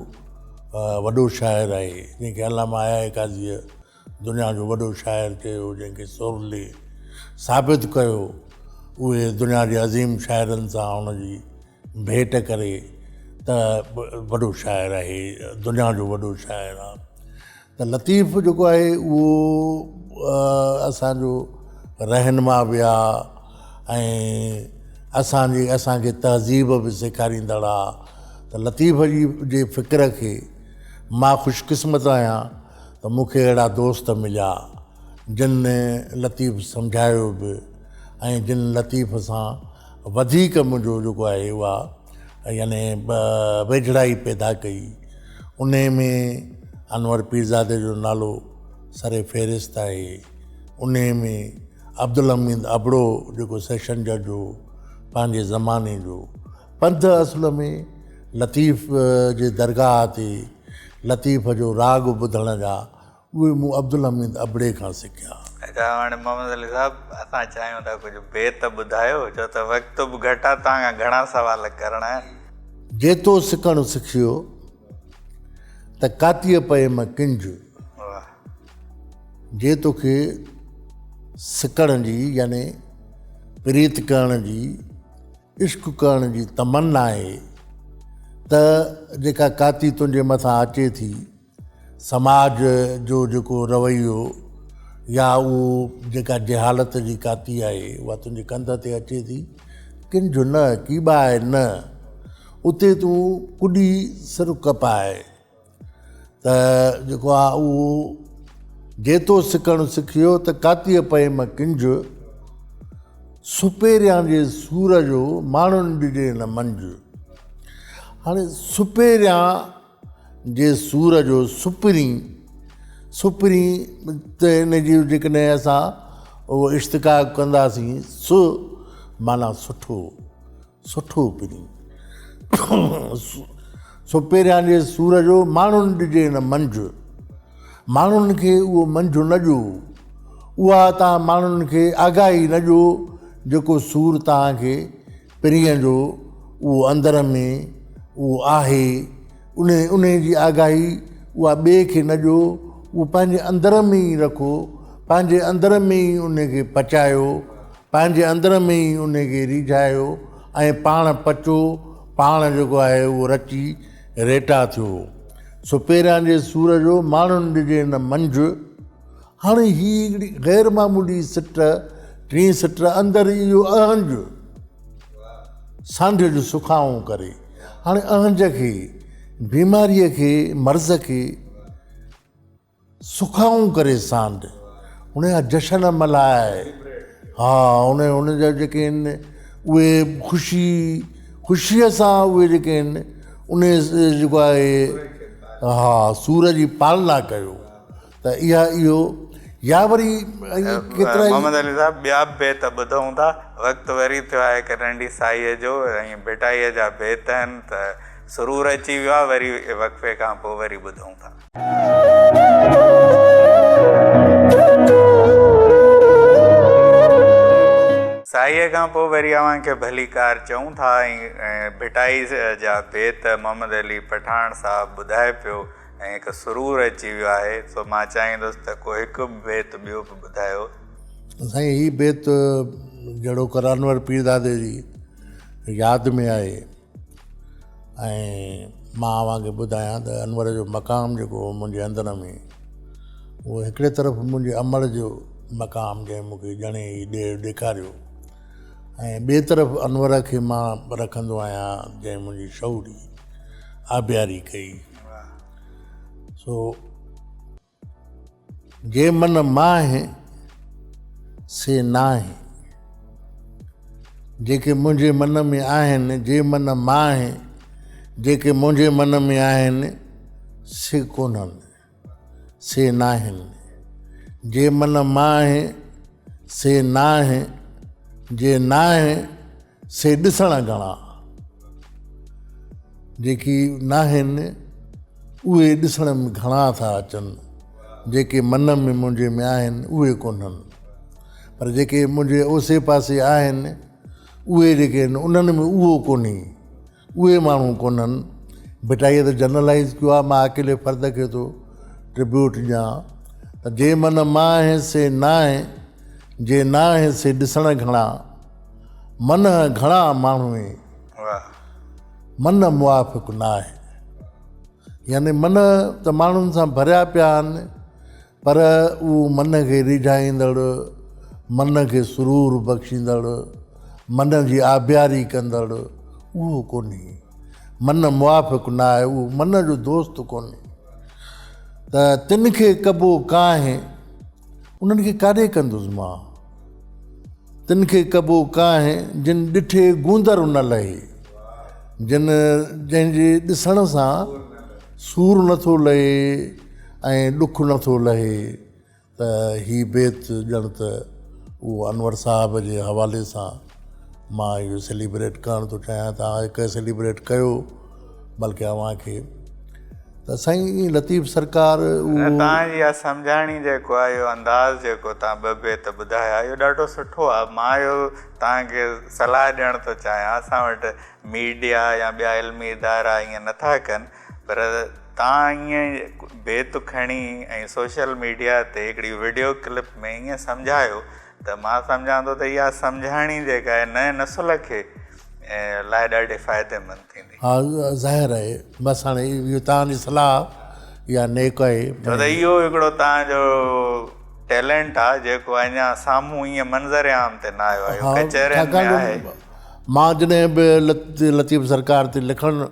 वॾो शाइर आहे जंहिंखे अल्लामा आया काज़ीअ दुनिया जो वॾो शाइर चयो, जंहिंखे सोरले साबित कयो, उहे दुनिया जे अज़ीम शाइरनि सां हुनजी भेट करे त वॾो शाइर आहे, दुनिया जो वॾो शाइर आहे। त लतीफ़ जेको आहे उहो असांजो रहनुमा बि आहे ऐं असांखे तहज़ीब बि सेखारींदड़ आहे। त लतीफ़ जे फ़िक्र खे मां ख़ुशकिस्मत आहियां त मूंखे अहिड़ा दोस्त मिलिया जिन लतीफ़ सम्झायो बि ऐं जिन लतीफ़ सां वधीक मुंहिंजो जेको आहे उहा यानी वेझड़ाई पैदा कई। उन में अनवर पीरज़ादे जो नालो सरे फ़हिरिस्त आहे, उन में अब्दुल हमीद अबड़ो जेको सेशन जज हो पंहिंजे ज़माने जो, पंध असुल में लतीफ़ जे दरगाह ते लतीफ़ जो राग ॿुधण जा उहे मूं अब्दुल हमीद अबड़े खां सिखिया। अच्छा, हाणे मोहम्मद अली साहिबु असां चाहियूं था कुझु बेत ॿुधायो, छो त वक़्तु बि घटि आहे, तव्हां खां घणा सवाल करणा आहिनि। जेतो सिखणु सिखियो त कातीअ पए मां किंज, जे तोखे सिखण जी यानी प्रीत करण जी, इश्क करण जी तमन्ना आहे त जेका काती तुंहिंजे मथां अचे थी, समाज जो जेको रवैयो या उहो जेका जहालत जी काती आहे उहा तुंहिंजे कंध ते अचे थी, किंज न कीबाए न, उते तूं कुॾी सिर कपाए। त जेको आहे उहो जेतो सिखणु सिखियो त कातीअ पए मां किंज, सुपेरियां जे सूर जो माण्हुनि ॾिजे न मंझ। हाणे सुपेरियां जे सूर जो सुपरी त हिन जी जेकॾहिं असां उहो इश्तिकाक कंदासीं, सु माना सुठो पिरी, सुपेरियां जे सूर जो माण्हुनि ॾिजे न मंझ, माण्हुनि खे उहो मंझ न ॾियो, उहा तव्हां माण्हुनि खे आगाही न ॾियो जेको सूर तव्हांखे पिरीअ जो उहो अंदर में उहो आहे, उन जी आगाही उहा ॿिए खे न ॾियो, उहो पंहिंजे अंदर में ई रखो, पंहिंजे अंदर में ई उनखे पचायो, पंहिंजे अंदर में ई उनखे रिझायो ऐं पाण पचो, पाण जेको आहे उहो रची रेटा थियो। सुपेरियां जे सूर जो माण्हुनि ॾिजे न मंझ। हाणे हीअ हिकिड़ी ग़ैर मामूली सिट, टी सिट अंदरि इहो अहंज, सांढ जो सुखाऊं करे। हाणे अहंज खे, बीमारीअ खे, मर्ज़ खे सुखाऊं करे सांढ, उन जा जशन मल्हाए। हा, उन जा जेके आहिनि उहे ख़ुशीअ सां उहे जेके आहिनि उन जेको आहे सूर जी पालना कयो। त इहो या वरी केतिरा मोहम्मद अली साहब ॿिया बेत ॿुधूं था। वक़्तु वरी थियो आहे हिकु नंढी साईअ जो ऐं भिटाईअ जा बेत आहिनि, त सुरूर अची वियो आहे। वरी वक़्फ़े खां पोइ वरी ॿुधूं था। साईअ खां पोइ वरी अव्हांखे भली कार चऊं था ऐं भिटाई जा बेत मोहम्मद अली पठाण साहब ॿुधाए पियो ऐं हिकु सुरूर अची वियो आहे। सो मां चाहींदुसि त को हिकु बेत ॿियो बि ॿुधायो। साईं, हीअ बेत जहिड़ो कर अनवर पीरदादे जी यादि में आहे। ऐं मां अव्हांखे ॿुधायां त अनवर जो मक़ाम जेको मुंहिंजे अंदर में, उहो हिकिड़े तरफ़ मुंहिंजे अमल जो मक़ाम जंहिं मूंखे ॼणे ॾेखारियो, ऐं ॿिए तरफ़ अनवर खे मां रखंदो आहियां जंहिं मुंहिंजी शौरी आबियारी कई। सो जे मन माहे से नाहे, जेके मुंहिंजे मन में आहिनि, जे मन माहे जेके मुंहिंजे मन में आहिनि से कोन्हनि, से नाहिनि। जे मन माहे से नाहे, जे नाहे से ॾिसण घणा। जेकी नाहिनि उहे ॾिसण में घणा था अचनि, जेके मन में मुंहिंजे में आहिनि उहे कोन्हनि। पर जेके मुंहिंजे ओसे पासे आहिनि उहे जेके आहिनि उन्हनि में उहो कोन्हे, उहे माण्हू कोन्हनि। भिटाईअ त जनरलाइज़ कयो आहे, मां अकेले फ़र्द खे थो ट्रिब्यूट ॾियां त जे मन माहे से नाहे, जे नाहे से ॾिसण घणा। मन घणा माण्हू मन मुआफ़िक़ न आहे। यानी मन त माण्हुनि सां भरिया पिया आहिनि, पर उहो मन खे रिझाईंदड़, मन खे सुरूर बख़्शींदड़, मन जी आबियारी कंदड़ उहो कोन्हे। मन मुआफ़िक़ न आहे, उहो मन जो दोस्त कोन्हे। त तिन खे कबो काहे, उन्हनि खे काॾे कंदुसि मां। तिन खे कबो काहे जिन ॾिठे गूंदर न लहे, जंहिंजे ॾिसण सां सूर नथो लहे ऐं ॾुख नथो लहे। त हीअ बेत ॼण त उहो अनवर साहब जे हवाले सां मां इहो सेलिब्रेट करणु थो चाहियां। तव्हां हिकु सेलिब्रेट कयो, बल्कि अव्हांखे त साईं लतीफ़ सरकार तव्हांजी इहा सम्झाणी जेको आहे, इहो अंदाज़ जेको तव्हां ॿ बेत ॿुधाया, इहो ॾाढो सुठो आहे। मां इहो तव्हांखे सलाह ॾियणु थो चाहियां। असां वटि मीडिया या ॿिया इल्मी इदारा ईअं नथा कनि, पर तव्हां ईअं बेत खणी ऐं सोशल मीडिया ते हिकिड़ी वीडियो क्लिप में ईअं सम्झायो त मां सम्झां थो त इहा सम्झाणी जेका आहे नए नसुल खे लाइ ॾाढी फ़ाइदेमंद थींदी। हा, ज़ाहिर आहे। बसि हाणे इहो तव्हांजी सलाह इहा नेक आहे। छो त इहो हिकिड़ो तव्हांजो टैलेंट आहे जेको अञा साम्हूं ईअं मंज़र आम ते न आयो आहे, कचहरियुनि में आहे। मां जॾहिं बि लतीफ़ सरकार ते लिखण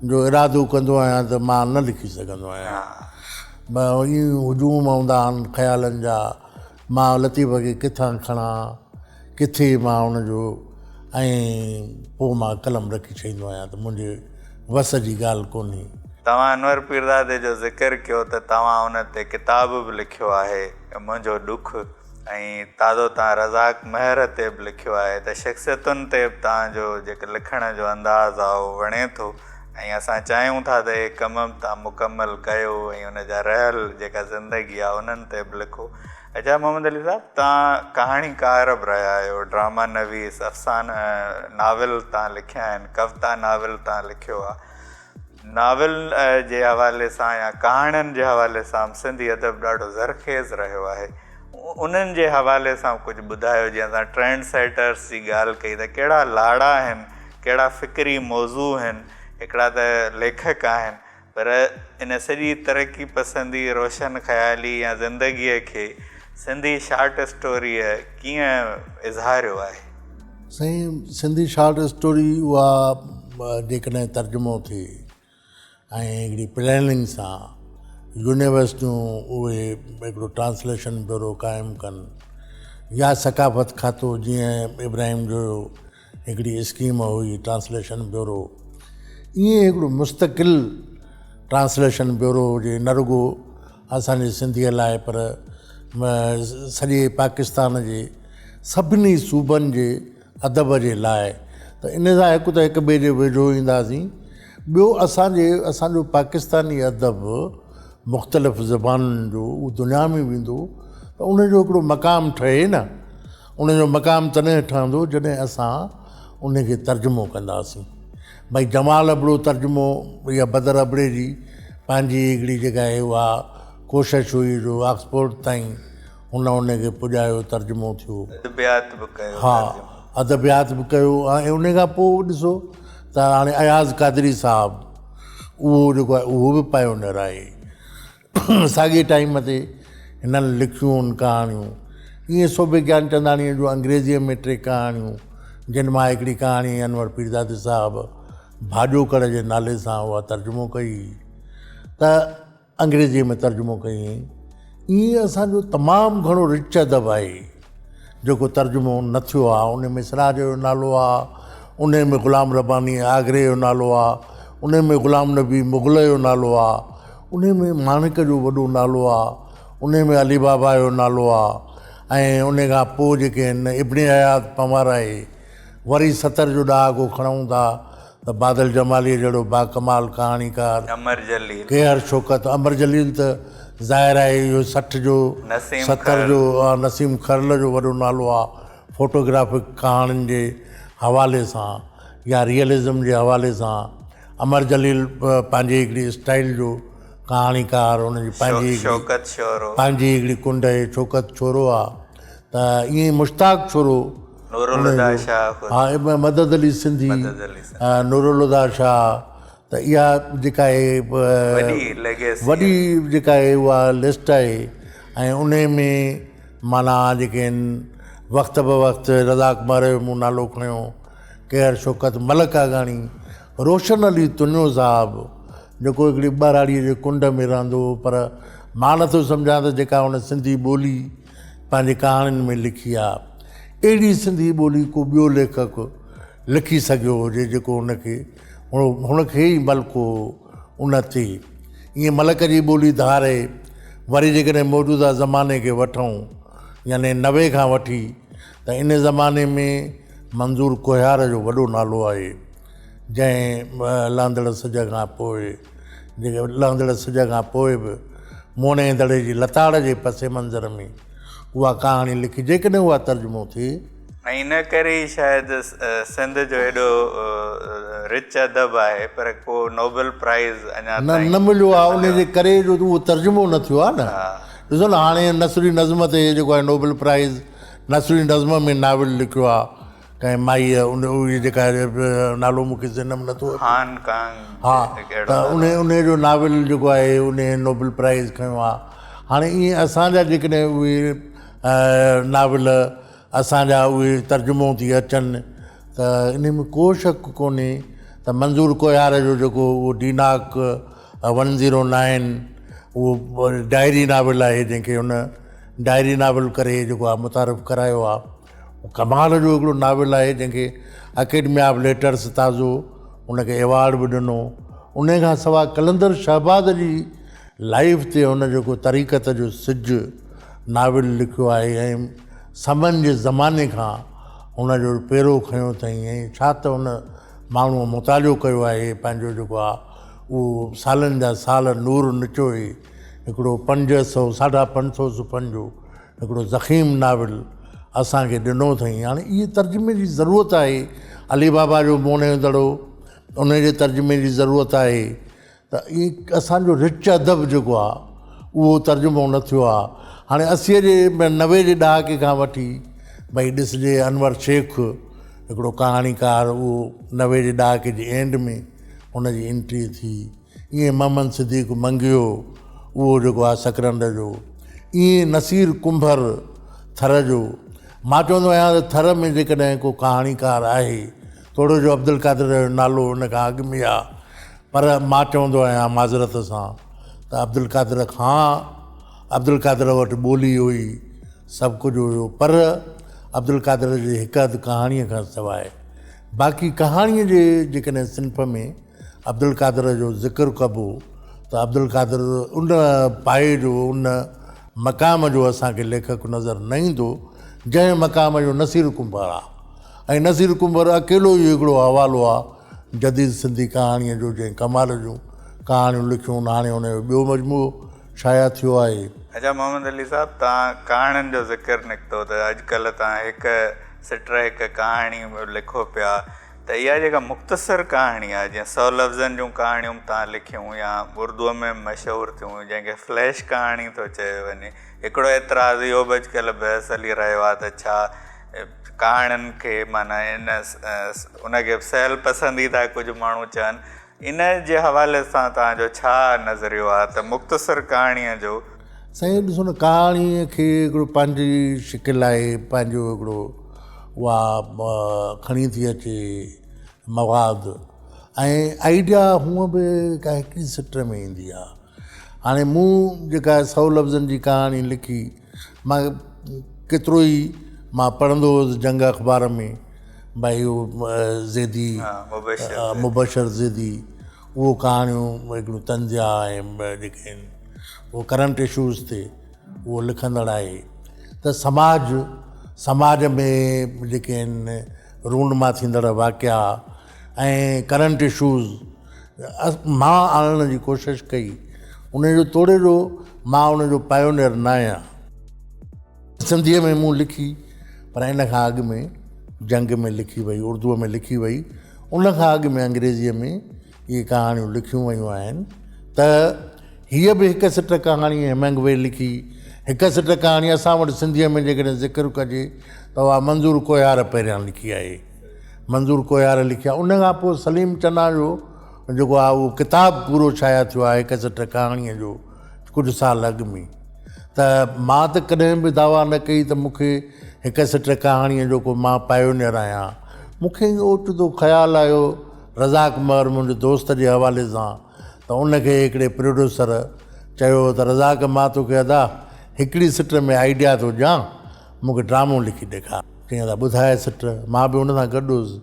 जो इरादो कंदो आहियां त मां न लिखी सघंदो आहियां। ईअं हुजूम हूंदा आहिनि ख़्यालनि जा, मां लतीफ़ खे किथां खणा, किथे मां हुनजो, ऐं पोइ मां कलम रखी छॾींदो आहियां। त मुंहिंजे वस जी ॻाल्हि कोन्हे। तव्हां अनवर पीरदादे जो ज़िक्र कयो त तव्हां हुन ते किताब बि लिखियो आहे, मुंहिंजो ॾुख, ऐं ताज़ो तव्हां रज़ाक महर ते बि लिखियो आहे। त शख़्सियतुनि ते बि तव्हांजो जेको लिखण जो अंदाज़ आहे उहो वणे थो, ऐं असां चाहियूं था त हे कम बि तव्हां मुकमल कयो ऐं हुन जा रहियल जेका ज़िंदगी आहे उन्हनि ते बि लिखो। अच्छा मोहम्मद अली साहब, तव्हां कहाणीकार बि रहिया आहियो, ड्रामा नवीस, अफ़साना नाविल तव्हां लिखिया आहिनि, कविता नाविल तव्हां लिखियो आहे। नाविल जे हवाले सां या कहाणियुनि जे हवाले सां सिंधी अदब ॾाढो ज़रखेज़ रहियो आहे। उन्हनि जे हवाले सां कुझु ॿुधायो। जीअं असां ट्रेंड सेटर्स जी ॻाल्हि कई त कहिड़ा लाड़ा आहिनि, कहिड़ा फ़िक्री मौज़ू आहिनि, हिकिड़ा त लेखक आहिनि, पर इन सॼी तरक़ी पसंदी, रोशन ख़याली या ज़िंदगीअ खे सिंधी शार्ट स्टोरीअ कीअं इज़हारियो आहे? साईं सिंधी शॉर्ट स्टोरी उहा जेकॾहिं तर्जुमो थिए ऐं हिकिड़ी प्लैनिंग सां यूनिवर्सिटियूं उहे हिकिड़ो ट्रांसलेशन ब्यूरो क़ाइमु कनि या सकाफ़त खातो जीअं इब्राहिम जो हिकिड़ी स्कीम हुई ट्रांसलेशन ब्यूरो, ईअं हिकिड़ो मुस्तक़िल ट्रांसलेशन ब्यूरो हुजे, न रुगो असांजे सिंधीअ लाइ पर सॼे पाकिस्तान जे सभिनी सूबनि जे अदब जे लाइ। त इन सां हिकु त हिक ॿिए जे वेझो ईंदासीं, ॿियो असांजो पाकिस्तानी अदब मुख़्तलिफ़ ज़बानुनि जो उहो दुनिया में वेंदो त उनजो हिकिड़ो मक़ाम ठहे न। उनजो मक़ाम तॾहिं ठहंदो जॾहिं असां उनखे तर्जुमो कंदासीं। भई जमाल अबड़ो तर्जुमो या बदर अबड़े जी पंहिंजी हिकिड़ी जेका आहे उहा कोशिशि हुई जो ऑक्सफोर्ड ताईं उनखे पुॼायो, तर्जुमो थियो, अदबियात बि कयो। हा, अदबियात बि कयो। ऐं उन खां पोइ ॾिसो त हाणे अयाज़ कादरी साहिबु उहो जेको आहे उहो बि पायोनियर आहे। साॻिए टाइम ते हिननि लिखियूं आहिनि कहाणियूं। ईअं सोभे ज्ञानचंदाणीअ जो अंग्रेज़ीअ में 3 कहाणियूं, जिन मां हिकिड़ी कहाणी अनवर पीरज़ादी साहिबु भाॼोकड़ जे नाले सां उहा तर्जुमो कई, त अंग्रेज़ीअ में तर्जुमो कई। ईअं असांजो तमामु घणो रिच अदब आहे जेको तर्जुमो न थियो आहे। उन में सिराज जो नालो आहे, उन में ग़ुलाम रब्बानी आगरे जो नालो आहे, उन में ग़ुलाम नबी मुग़ल जो नालो आहे, उन में माणिक जो वॾो नालो आहे, उन में अली बाबा जो नालो आहे। ऐं उन खां पोइ जेके आहिनि इब्न हयात पंवर आहे। वरी 70 जो ॾहाको खणूं था त बादल जमाली जहिड़ो बाकमाल कहाणीकार, अमर जलील, केहर शौकत, अमर जलील त ज़ाहिर आहे इहो 60 जो 70 जो नसीम खरल जो वॾो नालो आहे। फोटोग्राफिक कहाणियुनि जे हवाले सां या रियलिज़म जे हवाले सां अमर जलील पंहिंजी हिकिड़ी स्टाइल जो कहाणीकार, हुनजी पंहिंजी हिकिड़ी कुंड आहे, शौकत छोरो आहे। त ईअं मुश्ताक छोरो, हा, मदद अली सिंधी, नूरुल हुदा शाह, त इहा जेका आहे वॾी जेका आहे उहा लिस्ट आहे। ऐं उन में माना जेके आहिनि वक़्त ब वक़्तु रज़ा कुमार जो मूं नालो खणियो, केहर शौकत, मलक आगाणी, रोशन अली तुनियो साहिबु जेको हिकिड़ी ॿाराड़ीअ जे कुंड में रहंदो हो, पर मां नथो सम्झां त जेका हुन सिंधी ॿोली पंहिंजी कहाणियुनि में लिखी आहे, अहिड़ी सिंधी ॿोली को ॿियो लेखक लिखी सघियो हुजे जेको हुनखे ई मलको उन ते। ईअं मलक जी ॿोली धारे वरी जेकॾहिं मौजूदा ज़माने खे वठूं, यानी 90 खां वठी, त इन ज़माने में मंज़ूर कुहार जो वॾो नालो आहे, जंहिं लहंदड़ सिज खां पोइ लहंदड़ सिज खां पोइ बि मोणे दड़े जी लताड़ जे पसे मंज़र में उहा कहाणी लिखी। जेकॾहिं उहा तर्जुमो थिए, ऐं इन करे ई शायदि सिंध जो एॾो रिच अदब आहे, पर को नोबल प्राइज़ अञा न मिलियो आहे। उन जे करे जो उहो तर्जुमो न थियो आहे न। ॾिसो न, हाणे नसरी नज़्म ते जेको आहे नोबल प्राइज़ नसरी नज़्म में नाविल लिखियो आहे कंहिं माईअ, उन जेका नालो मूंखे ज़हन में नथो अचे, हा, त उन जो नाविल जेको आहे उन नोबल प्राइज़ खंयो आहे। हाणे ईअं असांजा जेकॾहिं उहे नाविल असांजा उहे तर्जुमो थी अचनि त इन में को शक कोन्हे त मंज़ूर कुहार जो जेको उहो डीनाक 109 उहो डायरी नाविल आहे, जंहिंखे हुन डायरी नाविल करे जेको आहे मुतारिफ़ करायो आहे। कमाल जो हिकिड़ो नाविल आहे जंहिंखे अकेडमी ऑफ लेटर्स ताज़ो उनखे अवॉर्ड बि ॾिनो। उन खां सवाइ कलंदर शहबाज़ जी लाइफ ते हुन जेको तरीक़त जो सिज नाविल लिखियो आहे, ऐं समन जे ज़माने खां हुनजो पेरो खयो अथई, ऐं छा त हुन माण्हूअ मुतालियो कयो आहे पंहिंजो जेको आहे उहो सालनि जा साल नूर निचो ई हिकिड़ो 500 550 सुफ़नि जो हिकिड़ो ज़ख़ीम नाविल असांखे ॾिनो अथई। हाणे इहे तर्जुमे जी ज़रूरत आहे। अली बाबा जो मोणे दड़ो, उन जे तर्जुमे जी ज़रूरत आहे। त इहे असांजो रिच अदब जेको आहे उहो तर्जुमो न थियो आहे। हाणे 80 जे 90 जे ॾहाके खां वठी भई ॾिसजे अनवर शेख हिकिड़ो कहाणीकार, उहो 90 जे ॾहाके जे एंड में हुनजी एंट्री थी। ईअं मोहम्मद सिद्दीक़ मंगियो, उहो जेको आहे सकरंद जो, ईअं नसीर कुंभर थर जो, मां चवंदो आहियां त थर में जेकॾहिं को कहाणीकार आहे थोरो जो अब्दुल कादिर जो नालो हुन खां अॻु में आहे, पर मां चवंदो आहियां माज़रत सां त अब्दुल कादिर वटि ॿोली हुई, सभु कुझु हुयो, पर अब्दुल कादिर जे हिकु अधु कहाणीअ खां सवाइ बाक़ी कहाणीअ जे जेकॾहिं सिंफ में अब्दुल कादिर जो ज़िक्र कबो त अब्दुल कादिर उन पाए जो उन मक़ाम जो असांखे लेखक नज़र न ईंदो जंहिं मक़ाम जो नसीर कुंभर आहे। ऐं नसीर कुंभर अकेलो ई हिकिड़ो हवालो आहे जदीद सिंधी कहाणीअ जो, जंहिं कमाल जूं कहाणियूं लिखियूं। हाणे हुन जो ॿियो मजमूओ शाया थियो आहे। अच्छा मोहम्मद अली साहब, तव्हां कहाणियुनि जो ज़िक्र निकितो त अॼुकल्ह तव्हां हिकु कहाणी लिखो पिया त इहा जेका मुख़्तसर कहाणी आहे, जीअं 100 लफ़्ज़नि जूं कहाणियूं तव्हां लिखियूं या उर्दूअ में मशहूरु थियूं, जंहिंखे फ्लैश कहाणी थो चयो वञे। हिकिड़ो एतिराज़ु इहो बि अॼुकल्ह बहस हली रहियो आहे त छा कहाणियुनि खे माना उनखे सहल पसंदीदा कुझु माण्हू चवनि, इन जे हवाले सां तव्हांजो छा नज़रियो आहे त मुख़्तसर कहाणीअ जो? साईं ॾिसो न, कहाणीअ खे हिकिड़ो पंहिंजी शिकिल आहे, पंहिंजो हिकिड़ो उहा खणी थी अचे मवाद, ऐं आइडिया हूअं बि का हिकिड़ी सिट में ईंदी आहे। हाणे मूं जेका 100 लफ़्ज़नि जी कहाणी लिखी, मां केतिरो ई मां पढ़ंदो हुउसि जंग अख़बार में, भई उहो ज़ैदी मुबशर ज़ैदी, उहो कहाणियूं हिकिड़ो तंज़िया ऐं जेके आहिनि उहो करंट इशूज़ ते उहो लिखंदड़ आहे। त समाज में जेके आहिनि रूंडमा थींदड़ वाक़िया ऐं करंट इशूज़ मां आणण जी कोशिशि कई। उनजो तोड़े जो मां उनजो पायोनियर न आहियां। सिंधीअ में मूं लिखी, पर इन खां अॻु में जंग में लिखी वई, उर्दूअ में लिखी वई, उन खां अॻु में अंग्रेज़ीअ में इहे कहाणियूं लिखियूं वयूं आहिनि। त हीअ बि हिकु सिट कहाणी हेमिंगवे लिखी, हिकु सिट कहाणी असां वटि सिंधीअ में जेकॾहिं ज़िक्र कजे त उहा मंज़ूर कोयार पहिरियां लिखी आहे, मंज़ूर कोयार लिखी आहे। उन खां पोइ सलीम चन्ना जो जेको आहे उहो किताबु पूरो शाया थियो आहे हिकु सिट कहाणीअ जो कुझु साल अॻु में। त मां त कॾहिं बि दावा न कई त मूंखे हिकु सिट कहाणीअ जो को मां पायोनियर आहियां। मूंखे ओचितो ख़्यालु आयो रज़ाक महर मुंहिंजे दोस्त जे हवाले सां, त उनखे हिकिड़े प्रोड्यूसर चयो त रज़ाक मां तोखे अदा हिकिड़ी सिट में आइडिया थो ॾियां, मूंखे ड्रामो लिखी ॾेखार। चईं त ॿुधाए सिट। मां बि हुन सां गॾु हुउसि।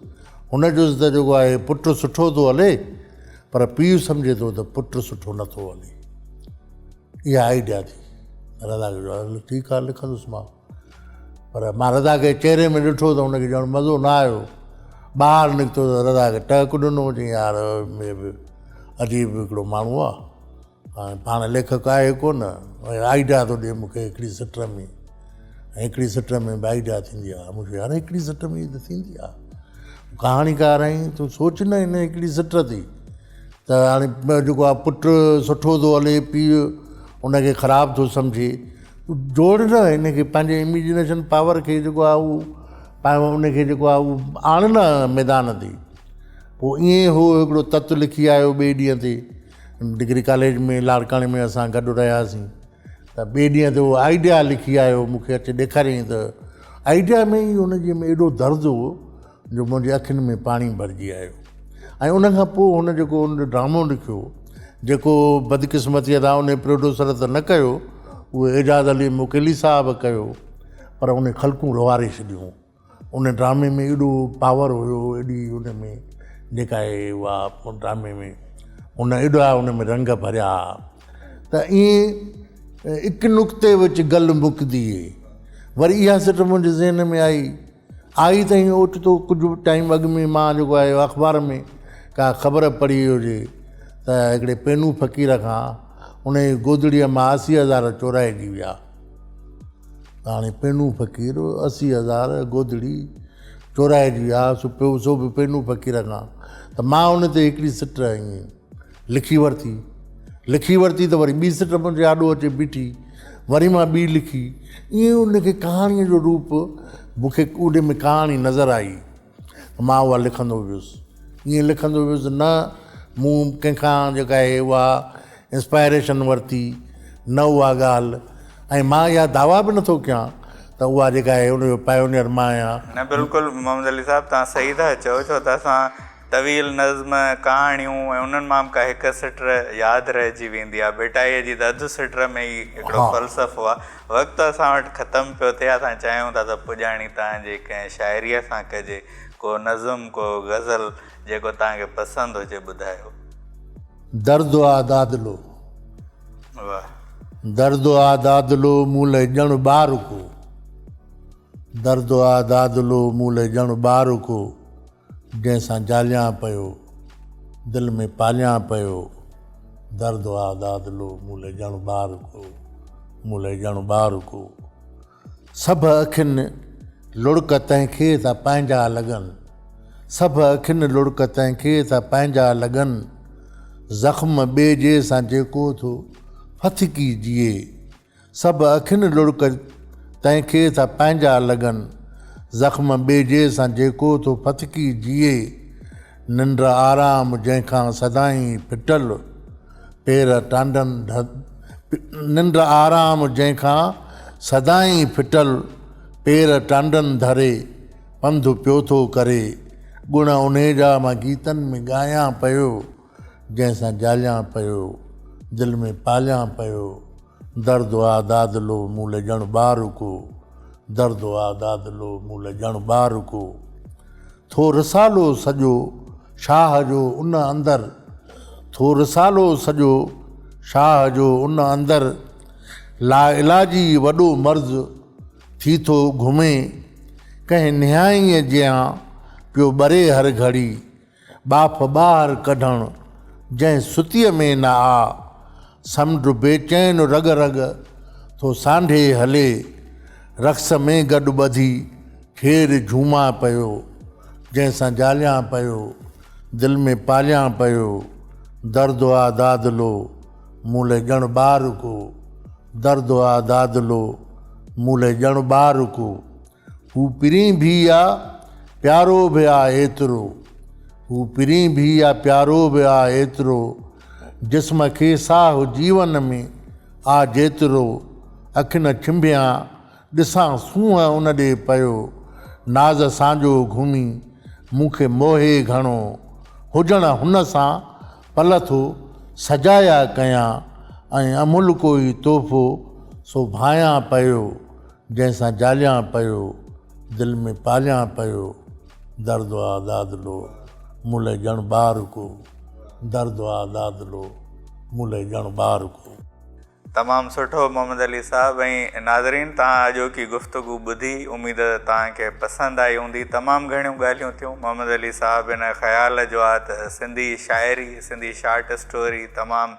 हुन जो त जेको आहे पुटु सुठो थो हले, पर पीउ सम्झे थो त पुटु सुठो नथो हले। इहा आइडिया थी। रज़ाक जो ठीकु आहे लिखंदुसि मां, पर मां रज़ा खे चहिरे में ॾिठो त हुनखे ॼण मज़ो न आयो। ॿाहिरि निकितो त रज़ा खे टहक ॾिनो। चई यार अजीब हिकिड़ो माण्हू आहे, हाणे पाण लेखक आहे कोन, आइडिया थो ॾिए मूंखे हिकिड़ी सिट में, ऐं हिकिड़ी सिट में बि आइडिया थींदी आहे। मूंखे यार हिकिड़ी सिट में त थींदी आहे, कहाणीकार आहीं तूं सोच न हिन हिकिड़ी सिट थी। त हाणे जेको आहे पुटु सुठो थो हले, पीउ उनखे ख़राबु थो सम्झे, जोड़ न हिनखे पंहिंजे इमेजिनेशन पावर खे जेको आहे उहो उनखे जेको आहे उहो आण न मैदान ते। पोइ ईअं हू हिकिड़ो तत्व लिखी आयो ॿिए ॾींहं ते, डिग्री कॉलेज में लाड़काणे में असां गॾु रहियासीं, त ॿिए ॾींहं ते उहो आइडिया लिखी आयो, मूंखे अचे ॾेखारियईं त आइडिया में ई हुनजे में एॾो दर्द हो जो मुंहिंजी अखियुनि में पाणी भरिजी आयो। ऐं उन खां पोइ हुन जेको हुन ड्रामो लिखियो, जेको बदकिस्मतीअ सां उन प्रोड्यूसर त न कयो, उहो एजाज़ अली मुकेली साहब कयो, पर उन ख़लकूं रवारे छॾियूं। उन ड्रामे में एॾो पावर हुयो, एॾी उन में जेका आहे उहा ड्रामे में उन एॾा उन में रंग भरिया। त ईअं हिकु नुक़्ते विच गल मुकदी वरी इहा सिट मुंहिंजे ज़हन में आई ताईं ओचितो कुझु टाइम अॻु में मां जेको आहे अख़बार में का ख़बर पढ़ी हुजे त हिकिड़े पेनू फ़क़ीर खां उन गोदड़ीअ मां 80,000 चोराइजी विया। हाणे पेनू फ़क़ीर 80,000 गोदड़ी चोराइजी विया, सो बि पेनू फ़क़ीर खां। त मां उन ते हिकिड़ी सिट ईअं लिखी वरिती त वरी ॿी सिट मुंहिंजे आॾो अचे बीठी, वरी मां ॿी लिखी। ईअं उनखे कहाणीअ जो रूप मूंखे उन में कहाणी नज़र आई, मां उहा लिखंदो वियुसि। ईअं लिखंदो वियुसि, न मूं कंहिंखां जेका आहे उहा इंस्पायरेशन वरिती, न उहा ॻाल्हि। ऐं मां इहा दावा बि नथो कयां त त उहा जेका आहे उनजो पायोनियर मां आहियां। न बिल्कुलु मोहम्मद अली साहिबु तव्हां सही था चओ, छो त असां तवील नज़्म कहाणियूं ऐं उन्हनि मां का हिकु सिट यादि रहिजी वेंदी आहे। बेटाईअ जी त अधु सिट में ई हिकिड़ो फ़लसफ़ो आहे। वक़्तु असां वटि ख़तमु पियो थिए, असां चाहियूं था त पुॼाणी तव्हांजे कंहिं शाइरीअ सां कजे, को नज़्म को गज़ल जेको तव्हांखे पसंदि हुजे ॿुधायो। दर्द आ दादलो, वाह। दर्द आ दादलो मूल ॼण ॿार को, दर्द आ दादलो मूल ॼण ॿार को, जंहिंसां जालियां पियो दिलि में पालियां पियो। दर्द आ दादलो मूल ॼण ॿार को, मूल ॼण ॿार को। सभु अखियुनि लुड़क तंहिंखे त पंहिंजा लॻनि, सभु अखियुनि लुड़क तंहिंखे त पंहिंजा लॻनि। ज़ख़्म ॿिए जे सां जेको थो फथकी जिए, सभु अखियुनि लुड़क तंहिंखे त पंहिंजा लॻनि। ज़ख़्म ॿिए जे सां जेको थो फथकी जिए। निंड आराम जंहिंखां सदाईं फिटल पेर टांडनि, निंड आराम जंहिंखां सदाईं फिटल पेर टांडनि धरे पंधु पियो थो करे। गुण उन जा मां गीतनि में ॻायां पियो, जंहिंसां जालियां पियो दिलि में पालियां पियो। दर्द आ दादलो मूल ॼण ॿार को, दर्द आ दादलो मूल ॼण ॿार को। थो रिसालो सॼो शाह जो उन अंदरि, थो रिसालो सॼो शाह जो उन अंदरि। लाइलाजी वॾो मर्ज़ थी थो घुमे, कंहिं निहाईअ जियां पियो ॿरे हर घड़ी। बाफ़ ॿाहिरि कढणु जंहिं सुतीअ में न आ, समुंड बेचैन रग रग थो सांढे हले। रक़्स में गॾु ॿधी खेर झूमा पियो, जंहिंसां जालियां पियो दिलि में पालियां पियो। दर्द आ दादलो मूल ॼण ॿार को, दर्द आ दादलो मूल ॼण ॿार को। हू पिरी भी आ प्यारो बि आ एतिरो, हू पिरी भी आ प्यारो बि आ एतिरो। जिस्म खे साहु जीवन में आ जेतिरो। अखियुनि छिंभियां ॾिसां सूंहं उन ॾे पियो। नाज़ सांजो घुमी मूंखे मोहे घणो, हुजण हुन सां पल थो सजाया कयां। ऐं अमुल कोई तोहफ़ो सो भायां पियो, जंहिंसां जालियां पियो दिलि में पालियां पियो। दर्द आ दादलो मूल ॼण ॿार को, दर्द आ दादलो मूल ॼण ॿार को। तमामु सुठो मोहम्मद अली साहिबु। ऐं नाज़रीन, तव्हां अॼोकी गुफ़्तगू ॿुधी, उमेद तव्हांखे पसंदि आई हूंदी। तमामु घणियूं ॻाल्हियूं थियूं। मोहम्मद अली साहिबु हिन ख़्याल जो आहे त सिंधी शाइरी, सिंधी शार्ट स्टोरी तमामु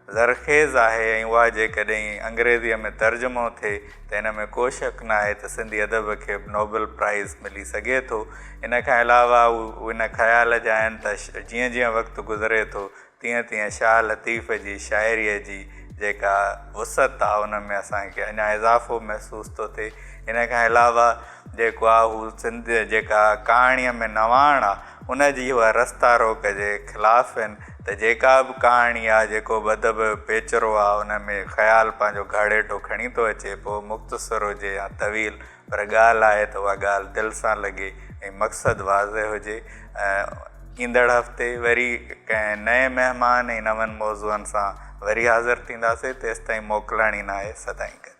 ज़रख़ेज़ आहे, ऐं उहा जेकॾहिं अंग्रेज़ीअ में तर्जुमो थिए त हिन में को शक न आहे त सिंधी अदब खे नोबल प्राइज़ मिली सघे थो। इन खां अलावा हिन ख़्याल जा आहिनि त जीअं जीअं वक़्तु गुज़रे थो तीअं तीअं शाह लतीफ़ जी शाइरीअ जी जेका वुसत आहे उन में असांखे अञा इज़ाफ़ो महसूसु थो थिए। इन खां अलावा जेको आहे हू सिंध जेका कहाणीअ में नवाण आहे उनजी उहा रस्ता रोक जे ख़िलाफ़ु आहिनि। त जेका बि कहाणी आहे, जेको बि अदब पेचरो आहे, उन में ख़्यालु पंहिंजो घाड़ेटो खणी थो अचे, पोइ मुख़्तसर हुजे या तवील, पर ॻाल्हि आहे त उहा ॻाल्हि दिलि सां लॻे ऐं मक़सदु वाज़े हुजे। ईंदड़ हफ़्ते वरी कंहिं नए महिमान ऐं नवनि मौज़ूअनि सां वरी हाज़िर थींदासीं। तेसिताईं मोकिलणी न आहे सदाईं।